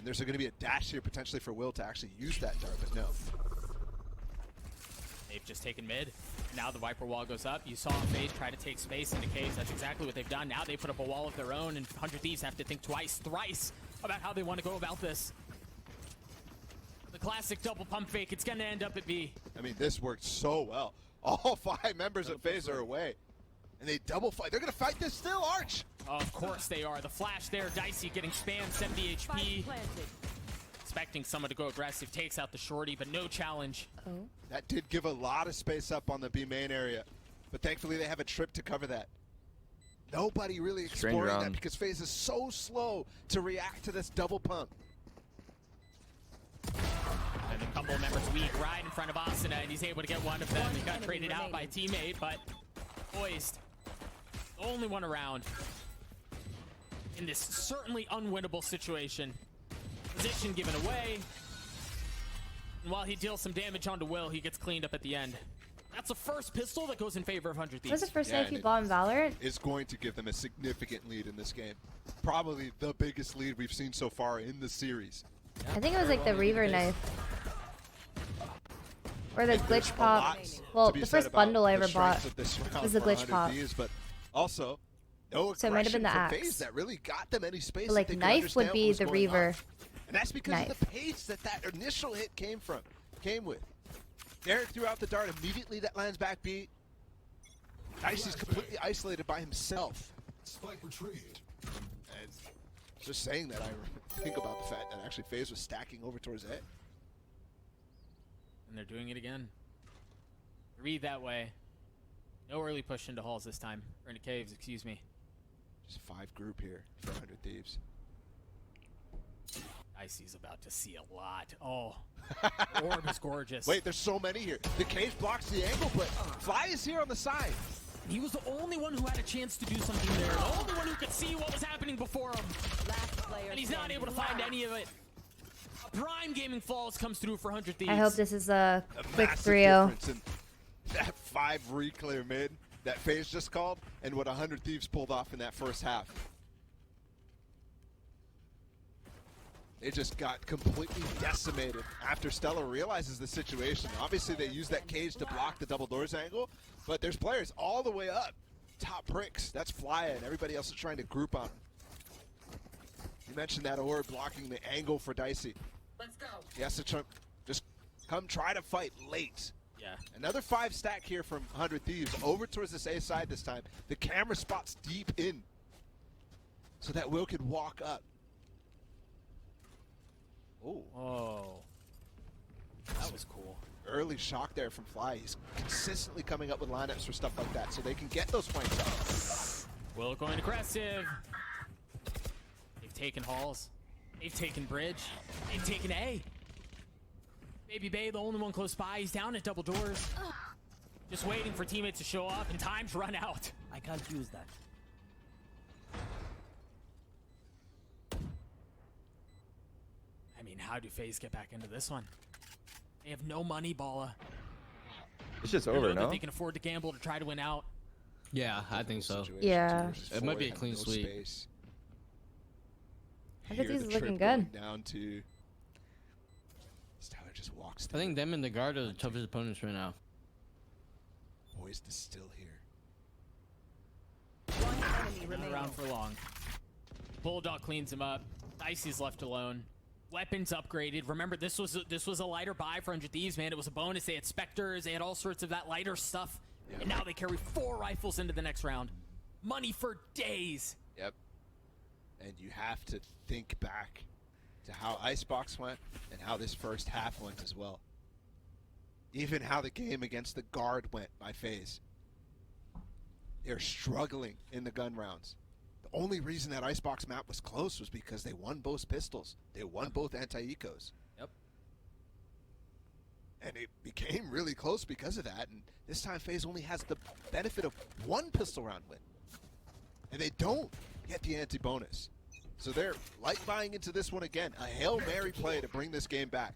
there's going to be a dash here potentially for Will to actually use that dart, but no. They've just taken mid. Now the Viper wall goes up. You saw FaZe try to take space into caves. That's exactly what they've done. Now they put up a wall of their own, and 100 Thieves have to think twice, thrice about how they want to go about this. The classic double pump fake. It's going to end up at B. I mean, this worked so well. All 5 members of FaZe are away. And they double fight. They're going to fight this still, Arch. Of course they are. The flash there. Dicey getting spammed, 70 HP. Expecting someone to go aggressive. Takes out the shorty, but no challenge. That did give a lot of space up on the B main area. But thankfully they have a trip to cover that. Nobody really exploring that because FaZe is so slow to react to this double pump. And a couple of members weak right in front of Asuna, and he's able to get one of them. He got traded out by a teammate, but poised. Only one around. in this certainly unwinnable situation. Position given away. And while he deals some damage onto Will, he gets cleaned up at the end. That's the first pistol that goes in favor of 100 Thieves. Was the first knife you bought in Valorant? It's going to give them a significant lead in this game. Probably the biggest lead we've seen so far in the series. I think it was like the Reaver knife. Or the glitch pop. Well, the first bundle I ever bought was the glitch pop. Thieves, but also, no So it might have been the aggression from axe. FaZe that really got them any space. But, like, that they could knife would understand be what was the going Reaver on. And that's because knife. of the pace that initial hit came with. Derek threw out the dart immediately. That lands back B. Dicey's completely isolated by himself. Spike retrieved. And just saying that, I think about the fact that actually FaZe was stacking over towards it. And they're doing it again. Read that way. No early push into halls this time. Or into caves, excuse me. Just 5 group here for 100 Thieves. Icy's about to see a lot. Oh, orb is gorgeous. Wait, there's so many here. The cage blocks the angle, but Fly is here on the side. He was the only one who had a chance to do something there. The only one who could see what was happening before him. And he's not able to find any of it. A prime gaming falls comes through for 100 Thieves. I hope this is a quick massive 3-0. difference in that 5 reclear mid that FaZe just called and what 100 Thieves pulled off in that first half. They just got completely decimated after Stella realizes the situation. Obviously, they use that cage to block the double doors angle, but there's players all the way up. Top bricks, that's Flya, and everybody else is trying to group on him. You mentioned that orb blocking the angle for Dicey. Let's go. He has to just come try to fight late. Yeah. Another 5 stack here from 100 Thieves over towards this A side this time. The camera spots deep in so that Will could walk up. Oh. That was cool. Early shock there from Fly. He's consistently coming up with lineups for stuff like that so they can get those points up. Will going aggressive. They've taken halls. They've taken bridge. They've taken A. Baby Bay, the only one close by. He's down at double doors. Just waiting for teammates to show up and time's run out. I can't use that. I mean, how do FaZe get back into this one? They have no money, Balla. It's just They over, know that no? they can afford to gamble to try to win out. Yeah, I think so. Situation, Yeah. 2 versus It might 4, be a have clean no sweep. space. 100 Here, Thieves the is looking trip going good. Down to Tyler just walks I think them and the guard are the toughest opponents right now. Poised is still here. One enemy Not remaining. around for long. Bulldog cleans him up. Dicey's left alone. Weapons upgraded. Remember, this was a lighter buy for 100 Thieves, man. It was a bonus. They had Spectres. They had all sorts of that lighter stuff. Yep. And now they carry 4 rifles into the next round. Money for days. Yep. And you have to think back to how Icebox went and how this first half went as well. Even how the game against the guard went by FaZe. They're struggling in the gun rounds. The only reason that Icebox map was close was because they won both pistols. They won both anti-ecos. Yep. And it became really close because of that. And this time FaZe only has the benefit of 1 pistol round win. And they don't get the anti-bonus. So they're light buying into this one again. A Hail Mary play to bring this game back.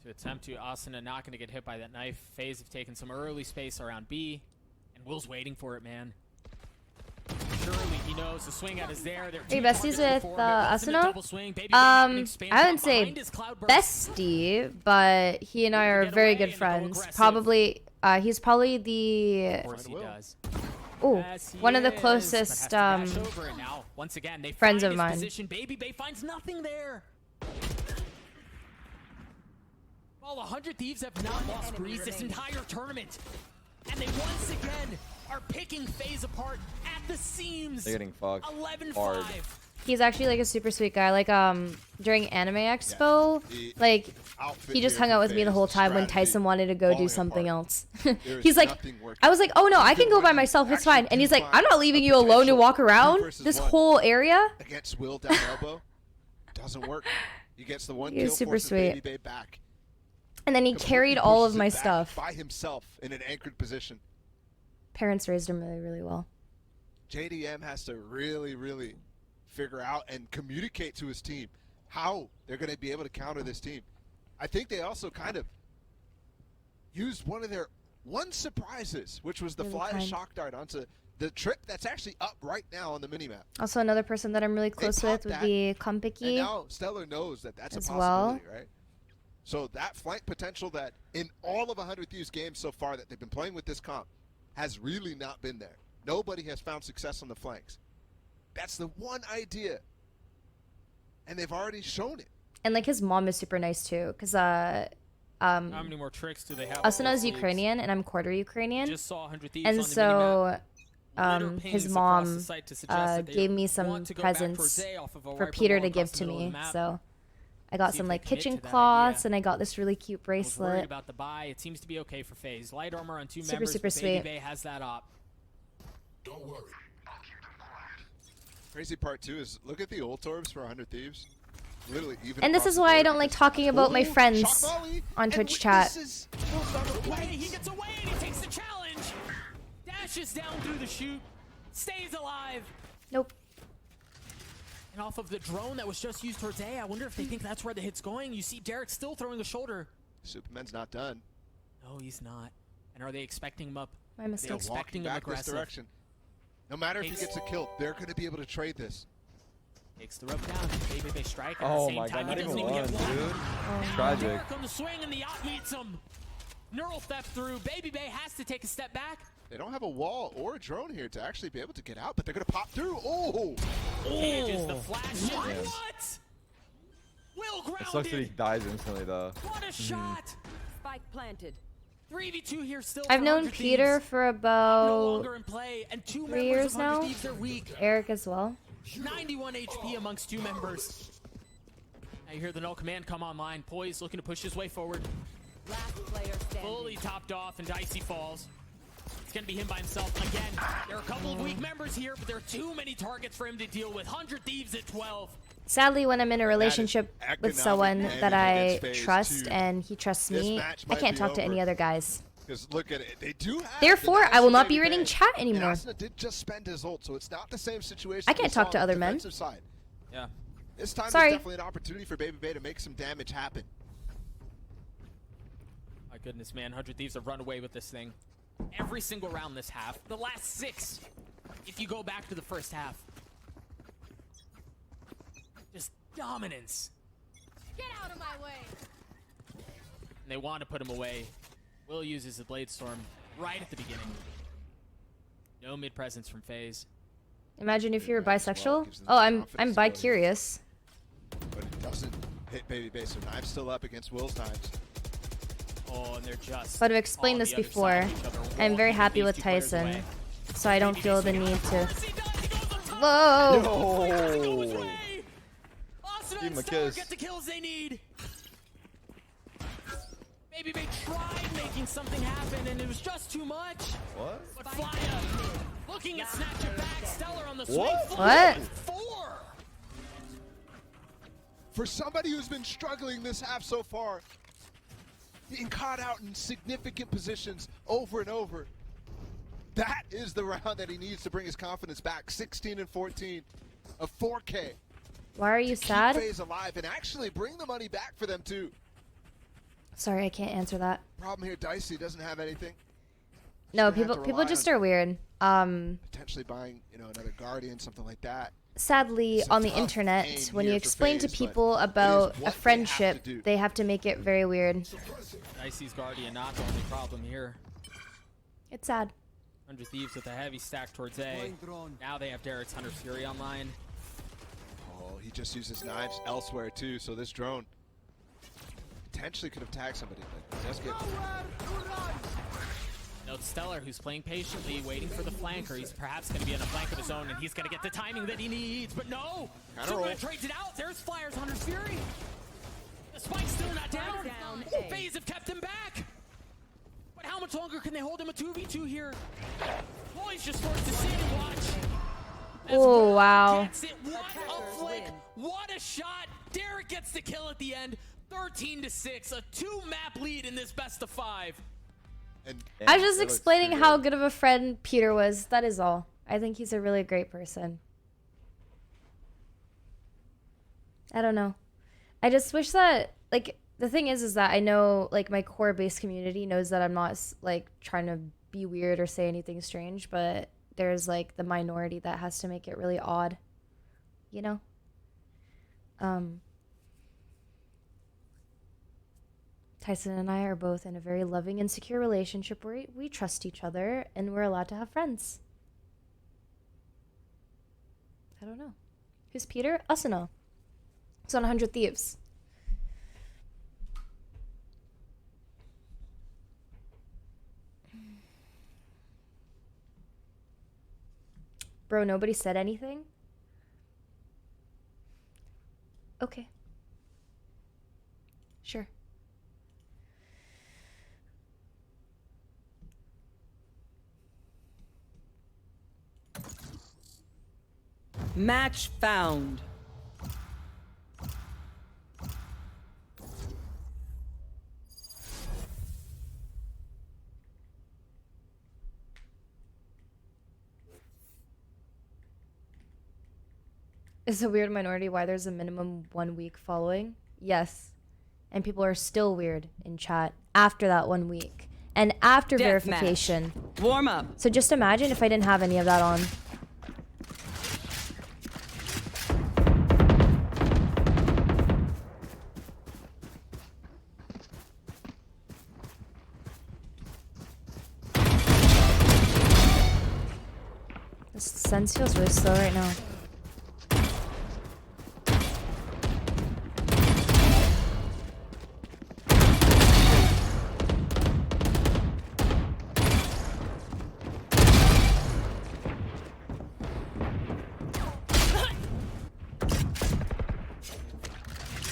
To attempt to, Asuna not going to get hit by that knife. FaZe have taken some early space around B. And Will's waiting for it, man. Surely he knows the swing out is there. Are you besties with Asuna? I wouldn't say bestie, but he and I are very good friends. Probably, he's probably the Of course he does. Yes, he one of the is, but closest has to dash over it now. Once again, they friends find of his mine. Position. Baby Bay finds nothing there. Well, 100 Thieves have not lost Breeze this entire tournament. And they once again are picking FaZe apart at the seams. They're getting fucked 11-5. hard. He's actually like a super sweet guy. Like during Anime Expo, like he just hung out with me the whole time when Tyson wanted to go do something else. He's like, I was like, oh no, I can go by myself. It's fine. And he's like, I'm not leaving you alone to walk around this whole area. Against Will down elbow. Doesn't work. He gets the 1 He kill, was super forces sweet. Baby Bay back. And then he carried all of Pushes my it back stuff. by himself in an anchored position. Parents raised him really, really well. JDM has to really, really figure out and communicate to his team how they're going to be able to counter this team. I think they also kind of used one of their surprises, which was the fly to shock dart onto the trip that's actually up right now on the minimap. Also, another person that I'm really close with would be And Kompiki now Stellar knows that that's a as possibility, right? So that flank potential that in all of 100 Thieves games so far that they've been playing with this comp has really not been there. Nobody has found success on the flanks. That's the one idea. And they've already shown it. And like his mom is super nice too, because How many more tricks do they have? Asuna Ukrainian and I'm quarter Ukrainian. Just saw 100 Thieves And on the so minimap. his Pings across mom the site to suggest that they gave me some want to go back presents Jose off of a for wiper Peter wall to give across to the middle of me. the map. So I got See some if like they commit kitchen to that cloths idea. and I got this really cute I was worried bracelet. about the buy. It seems to be okay for FaZe. Light armor on 2 Super, members. super but Baby sweet. Bay has that op. Don't worry. Crazy part too is look at the ult orbs for 100 Thieves. Literally even And this across is the why I board don't like because- talking about my Shock friends volley, on and Twitch chat. this is- Away, he gets away and he takes the challenge. Dashes down through the chute. Stays alive. Nope. And off of the drone that was just used towards A, I wonder if they think that's where the hit's going. You see Derek still throwing a shoulder. Superman's not done. No, he's not. And are they expecting him up? My Are they mistake. They're walking expecting him back this aggressive? direction. No matter if he gets a kill, they're going to be able to trade this. Takes the rope down. Baby Bay strike. At the Oh same my time, god, not he even doesn't one, even get dude. one. Tragic. Derek on the swing and the yacht meets him. Neural theft through. Baby Bay has to take a step back. They don't have a wall or a drone here to actually be able to get out, but they're going to pop through. Oh! Cages the flash. In. What? Will grounded. It sucks that he dies instantly though. What a shot. Spike planted. 3v2 here still. I've for known 100 Peter Thieves. for No about longer in play, and 2 3 members years of 100 now. Thieves are weak. Eric as well. 91 HP amongst 2 members. Now you hear the null command come online. Poise looking to push his way forward. Last player standing. Fully topped off, and Dicey falls. It's gonna be him by himself again. There are a couple of weak members here, but there are too many targets for him to deal with. 100 Thieves at 12. Sadly, when I'm in a relationship with economic someone damage that I against FaZe trust too. and he trusts This me, match I might can't be talk to any over. other guys. Because look at it. They do have Therefore, the I will not Baby be reading Bay. chat And anymore. Asuna did just spend his ult, so it's not the same situation. I we can't saw talk to on the other men. defensive Side. Yeah. This time Sorry. there's definitely an opportunity for Baby Bay to make some damage happen. My goodness, man. 100 Thieves have run away with this thing. Every single round this half. The last 6, if you go back to the first half. Just dominance. Get out of my way. And they want to put him away. Will uses the Blade Storm right at the beginning. No mid presence from FaZe. Imagine if you were Gives them bisexual. the Oh, I'm confidence to go bi-curious. But it doesn't hit Baby Bay, so Knives still up against Will's Knives. Oh, and they're just. But I've explained on this the other before. side of each other, I'm very walking happy these with 2 players Tyson, away. so I don't feel the need to. Yes, he does. He goes on top. Whoa! Go his Yo. way. Asuna Give him and a Stellar kiss. get the kills they need. Baby Bay tried making something happen, and it was just too much. What? But Flya looking at snatch it back. Stellar on the swing. What? Flya What? with 4. For somebody who's been struggling this half so far, being caught out in significant positions over and over, that is the round that he needs to bring his confidence back. 16 and 14, a 4K. Why are you Keep sad? FaZe alive and actually bring the money back for them too. Sorry, I can't answer that. Problem here, Dicey doesn't have anything. No, gonna have to people rely just on are weird. potentially buying, another Guardian, something like that. Sadly, It's a on the tough internet, game when you here for explain to FaZe, but people it is about what a they have to friendship, do. they have to make it very weird. Dicey's Guardian not the only problem here. It's sad. 100 Thieves with a heavy stack towards A. Now they have Derek's Hunter's Fury online. Oh, he just uses Knives elsewhere too, so this drone potentially could have tagged somebody, but it does get... No, it's Stellar, who's playing patiently, waiting for the flanker. He's perhaps going to be on a flank of his own, and he's going to get the timing that he needs. But no! Kinda Superman roll. trades it out. There's Flyer's Hunter's Fury. The spike's still not down. Down A. FaZe have kept him back. But how much longer can they hold him a 2v2 here? Boy's just forced to sit and watch. As Oh, Will wow. gets it. What a flick. What a shot. Derek gets the kill at the end. 13-6. A 2-map lead in this best of 5. And I was just That looks explaining pretty how good. good of a friend Peter was. That is all. I think he's a really great person. I don't know. I just wish that, like, the thing is that I know, like, my core base community knows that I'm not, like, trying to be weird or say anything strange, but there's, like, the minority that has to make it really odd, you know? Tyson and I are both in a very loving and secure relationship where we trust each other and we're allowed to have friends. I don't know. Who's Peter? Asuna. It's on 100 Thieves. Bro, nobody said anything? Okay. Sure. Match found. Is a weird minority why there's a minimum 1 week following? Yes. And people are still weird in chat after that 1 week. And after Death verification. match. Warm up. So just imagine if I didn't have any of that on. This sense feels really slow right now.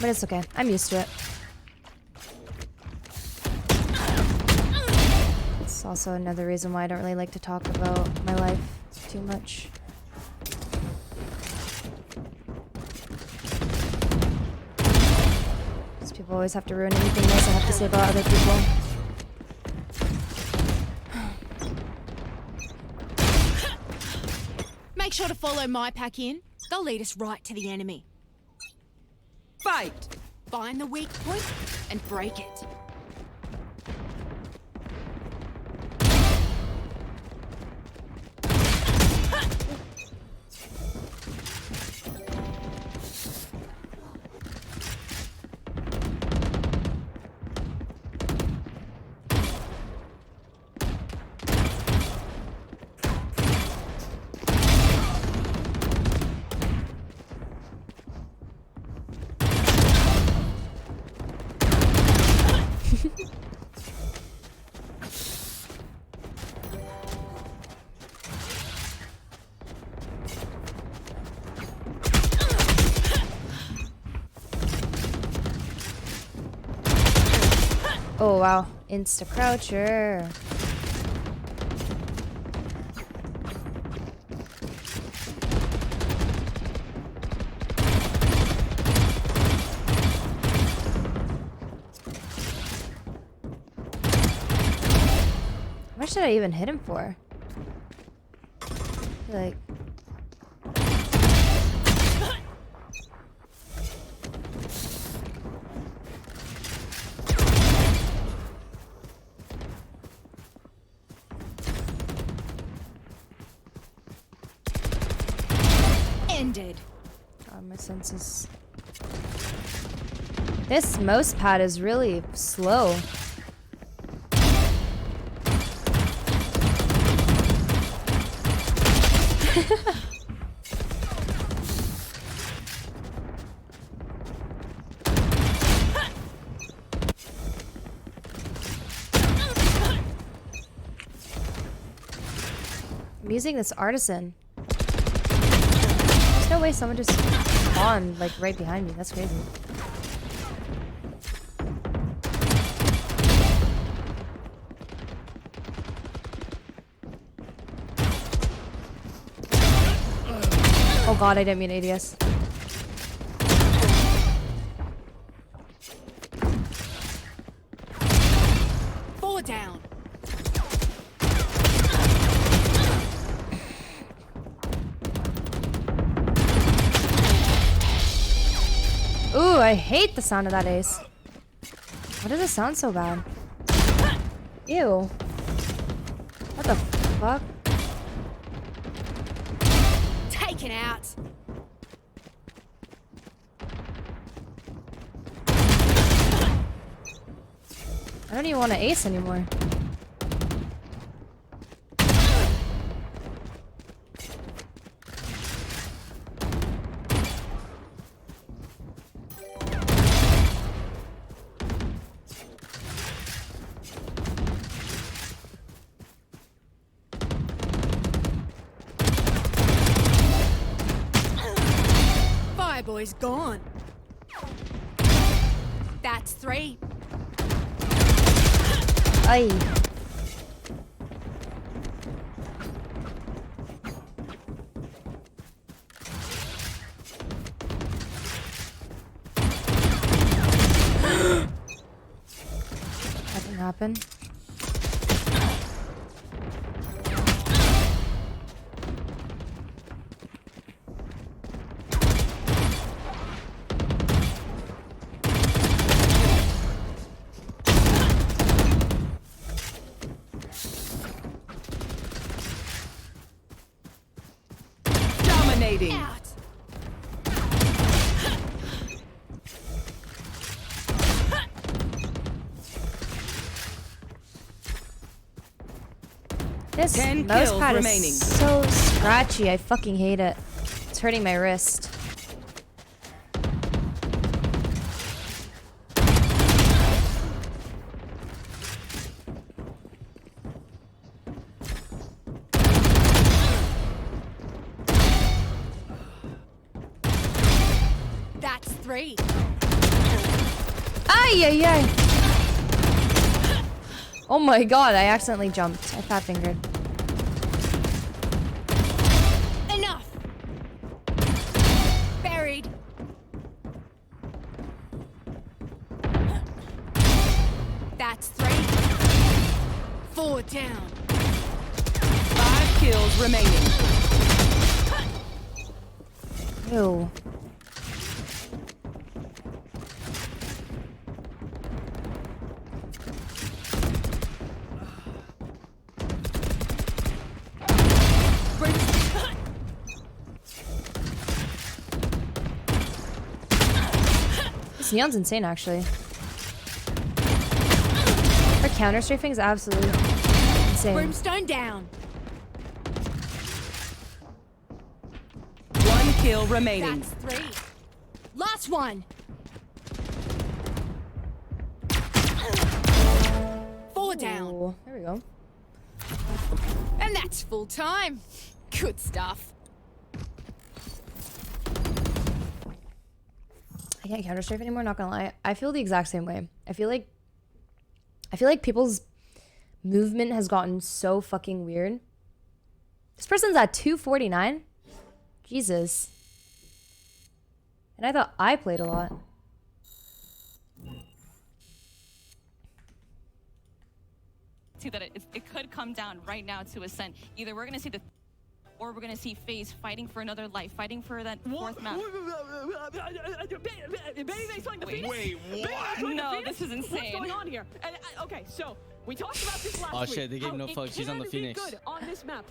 But it's okay. I'm used to it. It's also another reason why I don't really like to talk about my life too much. Because people always have to ruin anything nice I have to say about other people. Make sure to follow my pack in. They'll lead us right to the enemy. Fight. Find the weak point and break it. Oh wow, insta croucher. How much did I even hit him for? Like, Ended. God, my senses. This mouse pad is really slow. I'm using this artisan. There's no way someone just spawned like right behind me. That's crazy. Oh god, I didn't mean ADS. Four down. I hate the sound of that ace. Why does it sound so bad? Ew. What the fuck? Taken out. I don't even want to ace anymore. Fireboy's gone. That's 3. Aye. That didn't happen. Dominating. Out. This 10 mouse kills pad remaining. is so scratchy. I fucking hate it. It's hurting my wrist. That's 3. Ay, ay, ay. Oh my god, I accidentally jumped. I fat fingered. Enough. Buried. That's 3. 4 down. 5 kills remaining. Ew. This neon's insane, actually. Her counter strafing is absolutely insane. Brimstone down. 1 kill remaining. That's 3. Last one. 4 down. Ooh, there we go. And that's full time. Good stuff. I can't counter strafe anymore, not gonna lie. I feel the exact same way. I feel like people's movement has gotten so fucking weird. This person's at 249. Jesus. And I thought I played a lot. See that it could come down right now to Ascent. Either we're gonna see the, or we're gonna see FaZe fighting for another life, fighting for that 4th map. Wait, what? No, this is insane. What's going on here? And, okay, so we talked about this last Oh week. shit, they gave how no it fuck. She's on the can be Phoenix. good on this map.